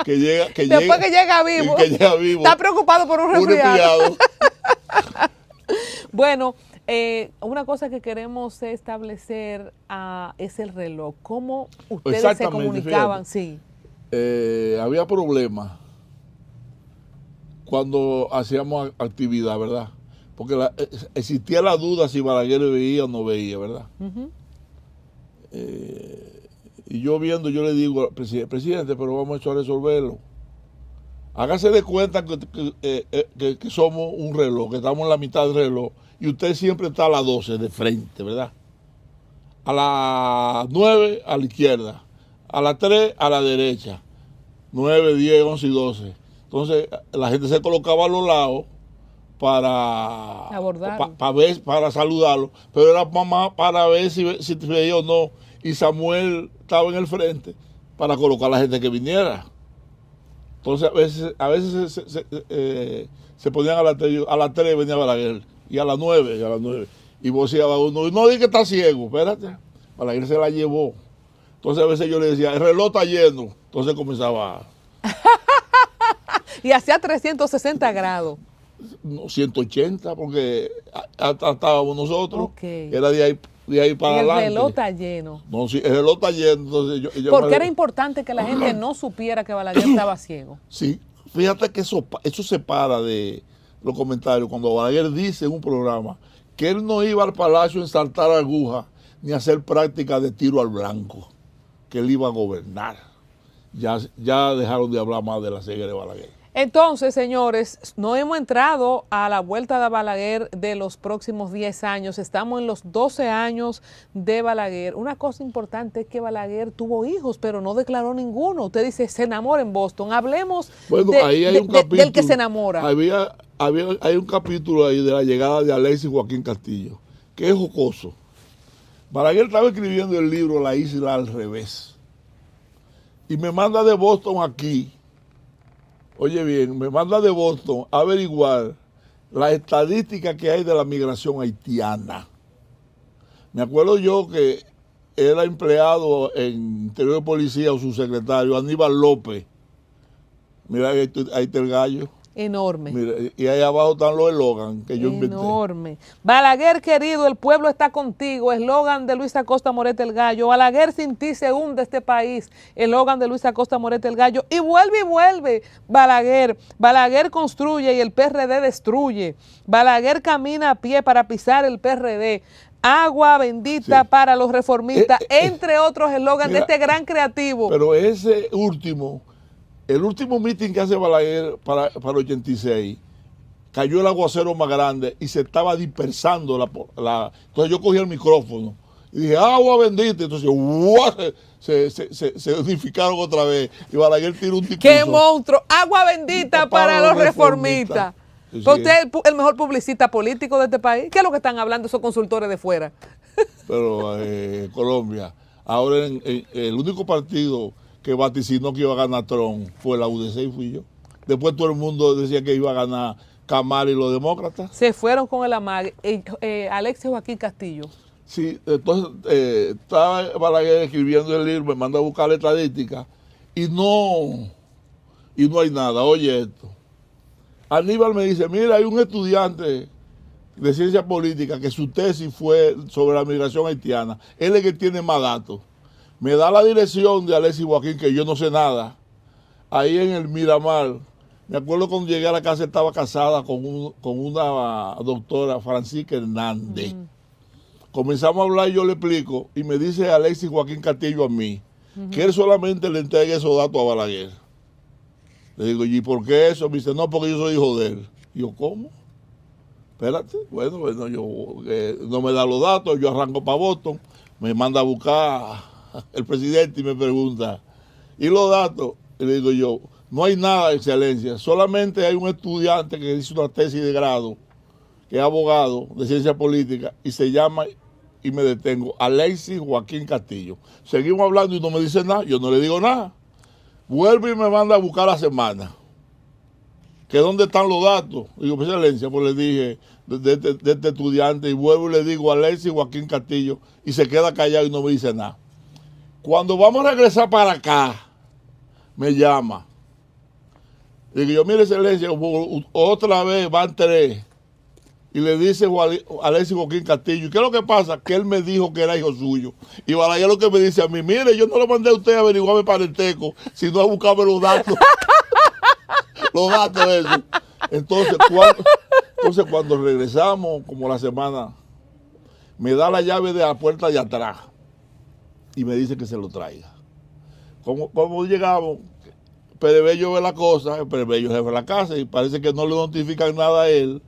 que llega vivo. Está preocupado por un resfriado. Bueno, una cosa que queremos establecer es el reloj. ¿Cómo ustedes se comunicaban? Fíjate, sí. Había problemas cuando hacíamos actividad, ¿verdad? Porque existía la duda si Balaguer veía o no veía, ¿verdad? Y yo yo le digo al presidente, pero vamos a resolverlo. Hágase de cuenta que somos un reloj, que estamos en la mitad del reloj, y usted siempre está a las 12 de frente, ¿verdad? A las 9 a la izquierda, a las 3 a la derecha, 9, 10, 11 y 12. Entonces la gente se colocaba a los lados para para saludarlo, pero era más para ver si veía o no. Y Samuel estaba en el frente para colocar a la gente que viniera. Entonces a veces se ponían a las 3 venía Balaguer, y a las 9. Y voceaba uno, no diga que está ciego, espérate. Balaguer se la llevó. Entonces a veces yo le decía, el reloj está lleno. Entonces comenzaba y hacía 360 grados. No, 180, porque estábamos nosotros. Okay. Era de ahí para adelante. El reloj está lleno. No, sí, el reloj está lleno. Entonces ¿Por qué era importante que la gente no supiera que Balaguer estaba ciego? Sí, fíjate que eso se para de los comentarios. Cuando Balaguer dice en un programa que él no iba al palacio a ensartar agujas ni a hacer práctica de tiro al blanco, que él iba a gobernar. Ya dejaron de hablar más de la ceguera de Balaguer. Entonces, señores, no hemos entrado a la vuelta de Balaguer de los próximos 10 años. Estamos en los 12 años de Balaguer. Una cosa importante es que Balaguer tuvo hijos, pero no declaró ninguno. Usted dice, se enamora en Boston. Hablemos del que se enamora. Hay un capítulo ahí de la llegada de Alexis Joaquín Castillo, que es jocoso. Balaguer estaba escribiendo el libro La Isla al Revés. Y me manda de Boston aquí. Oye bien, me manda de Boston a averiguar la estadística que hay de la migración haitiana. Me acuerdo yo que era empleado en Interior de Policía o su secretario, Aníbal López. Mira, ahí está el gallo. Enorme. Mira, y ahí abajo están los eslogans que yo inventé. Enorme. Balaguer querido, el pueblo está contigo. Eslogan de Luis Acosta Moret el Gallo. Balaguer, sin ti se hunde este país. Eslogan de Luis Acosta Moret el Gallo. Y vuelve Balaguer. Balaguer construye y el PRD destruye. Balaguer camina a pie para pisar el PRD. Agua bendita para los reformistas, entre otros eslogans de este gran creativo. Pero ese último, el último meeting que hace Balaguer para el 86, cayó el aguacero más grande y se estaba dispersando entonces yo cogí el micrófono y dije, agua bendita. Entonces, se unificaron otra vez y Balaguer tiró un discurso. ¡Qué monstruo! Agua bendita para los reformistas. Sí. ¿Usted es el mejor publicista político de este país? ¿Qué es lo que están hablando esos consultores de fuera? Pero Colombia, ahora el único partido que vaticinó que iba a ganar Trump fue la UDC y fui yo. Después todo el mundo decía que iba a ganar Camara y los demócratas. Se fueron con el AMAG. Alexis Joaquín Castillo. Sí, entonces estaba Balaguer escribiendo el libro, me manda a buscar la estadística y no hay nada. Oye esto. Aníbal me dice, mira, hay un estudiante de ciencia política que su tesis fue sobre la migración haitiana. Él es el que tiene más datos. Me da la dirección de Alexis Joaquín, que yo no sé nada. Ahí en el Miramar. Me acuerdo cuando llegué a la casa, estaba casada con una doctora, Francisca Hernández. Comenzamos a hablar y yo le explico. Y me dice Alexis Joaquín Castillo a mí, que él solamente le entrega esos datos a Balaguer. Le digo, ¿y por qué eso? Me dice, no, porque yo soy hijo de él. Y yo, ¿cómo? Espérate, bueno, yo no me da los datos, yo arranco para Boston, me manda a buscar el presidente y me pregunta, ¿y los datos? Y le digo yo, no hay nada, excelencia, solamente hay un estudiante que hizo una tesis de grado, que es abogado de ciencia política, y se llama, y me detengo, Alexis Joaquín Castillo. Seguimos hablando y no me dice nada, yo no le digo nada. Vuelve y me manda a buscar la semana. ¿Que dónde están los datos? Digo, pues, excelencia, pues le dije de este estudiante, y vuelvo y le digo a Alexis Joaquín Castillo, y se queda callado y no me dice nada. Cuando vamos a regresar para acá, me llama. Digo yo, mire, excelencia, otra vez van 3. Y le dice a Alexis Joaquín Castillo, ¿qué es lo que pasa? Que él me dijo que era hijo suyo. Y Balaguer lo que me dice a mí, mire, yo no lo mandé a usted a averiguarme para el teco, sino a buscarme los datos. Los datos de eso. Entonces cuando regresamos, como la semana, me da la llave de la puerta de atrás y me dice que se lo traiga. Como llegamos, Perebello ve la cosa, el Perebello jefe de la casa, y parece que no le notifican nada a él.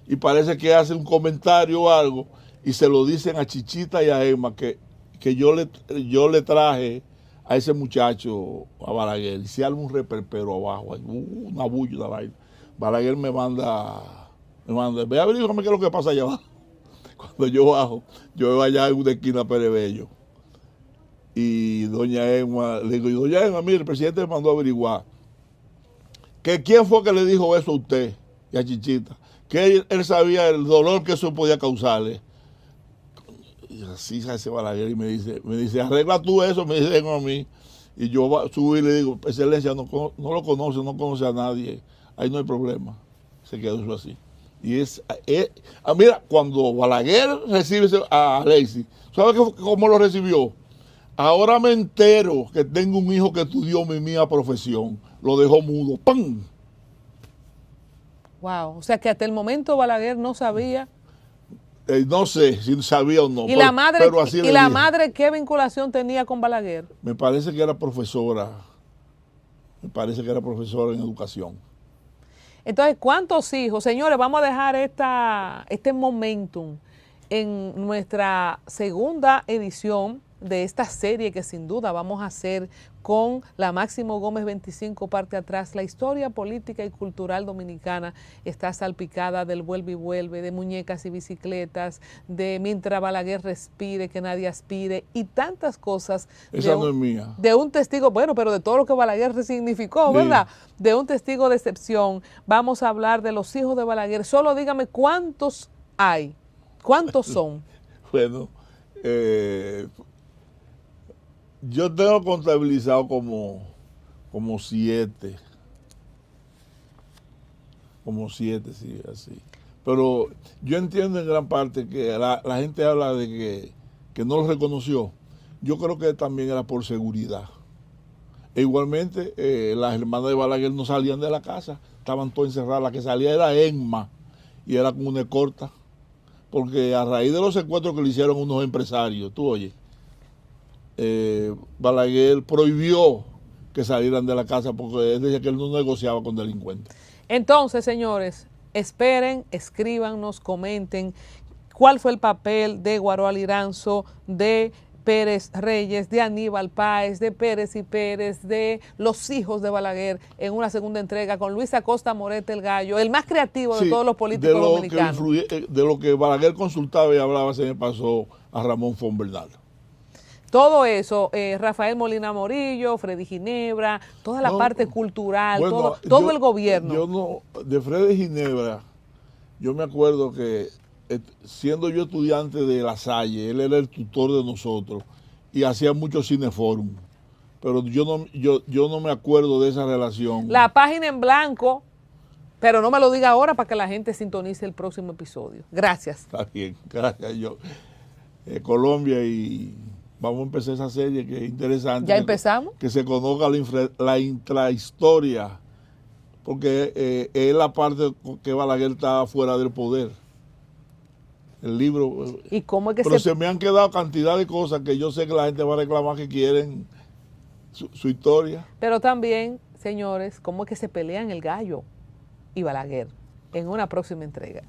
Y parece que hace un comentario o algo y se lo dicen a Chichita y a Emma que yo le traje a ese muchacho, a Balaguer, y se arma un reperpero abajo, una bulla, una vaina. Balaguer me manda, ve a averiguarme qué es lo que pasa allá abajo. Cuando yo bajo, yo veo allá en una esquina Perebello. Y doña Emma, le digo, doña Emma, mire, el presidente me mandó a averiguar que quién fue que le dijo eso a usted y a Chichita. Que él sabía el dolor que eso podía causarle. Y así se hace Balaguer y me dice, arregla tú eso, me dice a mí. Y yo subo y le digo, excelencia, no lo conoce, no conoce a nadie, ahí no hay problema. Se quedó eso así. Y mira, cuando Balaguer recibe a Alexis, ¿sabe cómo lo recibió? Ahora me entero que tengo un hijo que estudió mi mía profesión. Lo dejó mudo. ¡Pam! Wow, o sea que hasta el momento Balaguer no sabía. No sé si sabía o no. ¿Y la madre qué vinculación tenía con Balaguer? Me parece que era profesora. Me parece que era profesora en educación. Entonces, ¿cuántos hijos? Señores, vamos a dejar este momentum en nuestra segunda edición de esta serie que sin duda vamos a hacer con la Máximo Gómez 25 parte atrás. La historia política y cultural dominicana está salpicada del vuelve y vuelve, de muñecas y bicicletas, de mientras Balaguer respire, que nadie aspire y tantas cosas. Esa no es mía. De un testigo, bueno, pero de todo lo que Balaguer resignificó, ¿verdad? Sí. De un testigo de excepción. Vamos a hablar de los hijos de Balaguer. Solo dígame cuántos hay, cuántos son. Bueno, yo tengo contabilizado como 7. como 7, sí, así. Pero yo entiendo en gran parte que la gente habla de que no lo reconoció. Yo creo que también era por seguridad. E igualmente, las hermanas de Balaguer no salían de la casa, estaban todas encerradas. La que salía era Emma y era con una escolta. Porque a raíz de los secuestros que le hicieron unos empresarios, tú oyes, Balaguer prohibió que salieran de la casa porque él decía que él no negociaba con delincuentes. Entonces, señores, esperen, escríbanos, comenten cuál fue el papel de Guaroa Liranzo, de Pérez Reyes, de Aníbal Páez, de Pérez y Pérez, de los hijos de Balaguer en una segunda entrega con Luis Acosta Morete el Gallo, el más creativo de todos los políticos dominicanos. De lo que Balaguer consultaba y hablaba se me pasó a Ramón Fon Bernardo. Todo eso, Rafael Molina Morillo, Freddy Ginebra, toda la parte cultural, bueno, todo el gobierno. Yo no, de Freddy Ginebra, yo me acuerdo que siendo yo estudiante de La Salle, él era el tutor de nosotros y hacía mucho cineforum, pero yo no me acuerdo de esa relación. La página en blanco, pero no me lo diga ahora para que la gente sintonice el próximo episodio. Gracias. Está bien, gracias. Colombia y vamos a empezar esa serie que es interesante. ¿Ya empezamos? Que se conozca la intrahistoria, porque es la parte que Balaguer está fuera del poder. El libro. ¿Y cómo es que pero se me han quedado cantidad de cosas que yo sé que la gente va a reclamar que quieren su historia. Pero también, señores, cómo es que se pelean el Gallo y Balaguer en una próxima entrega.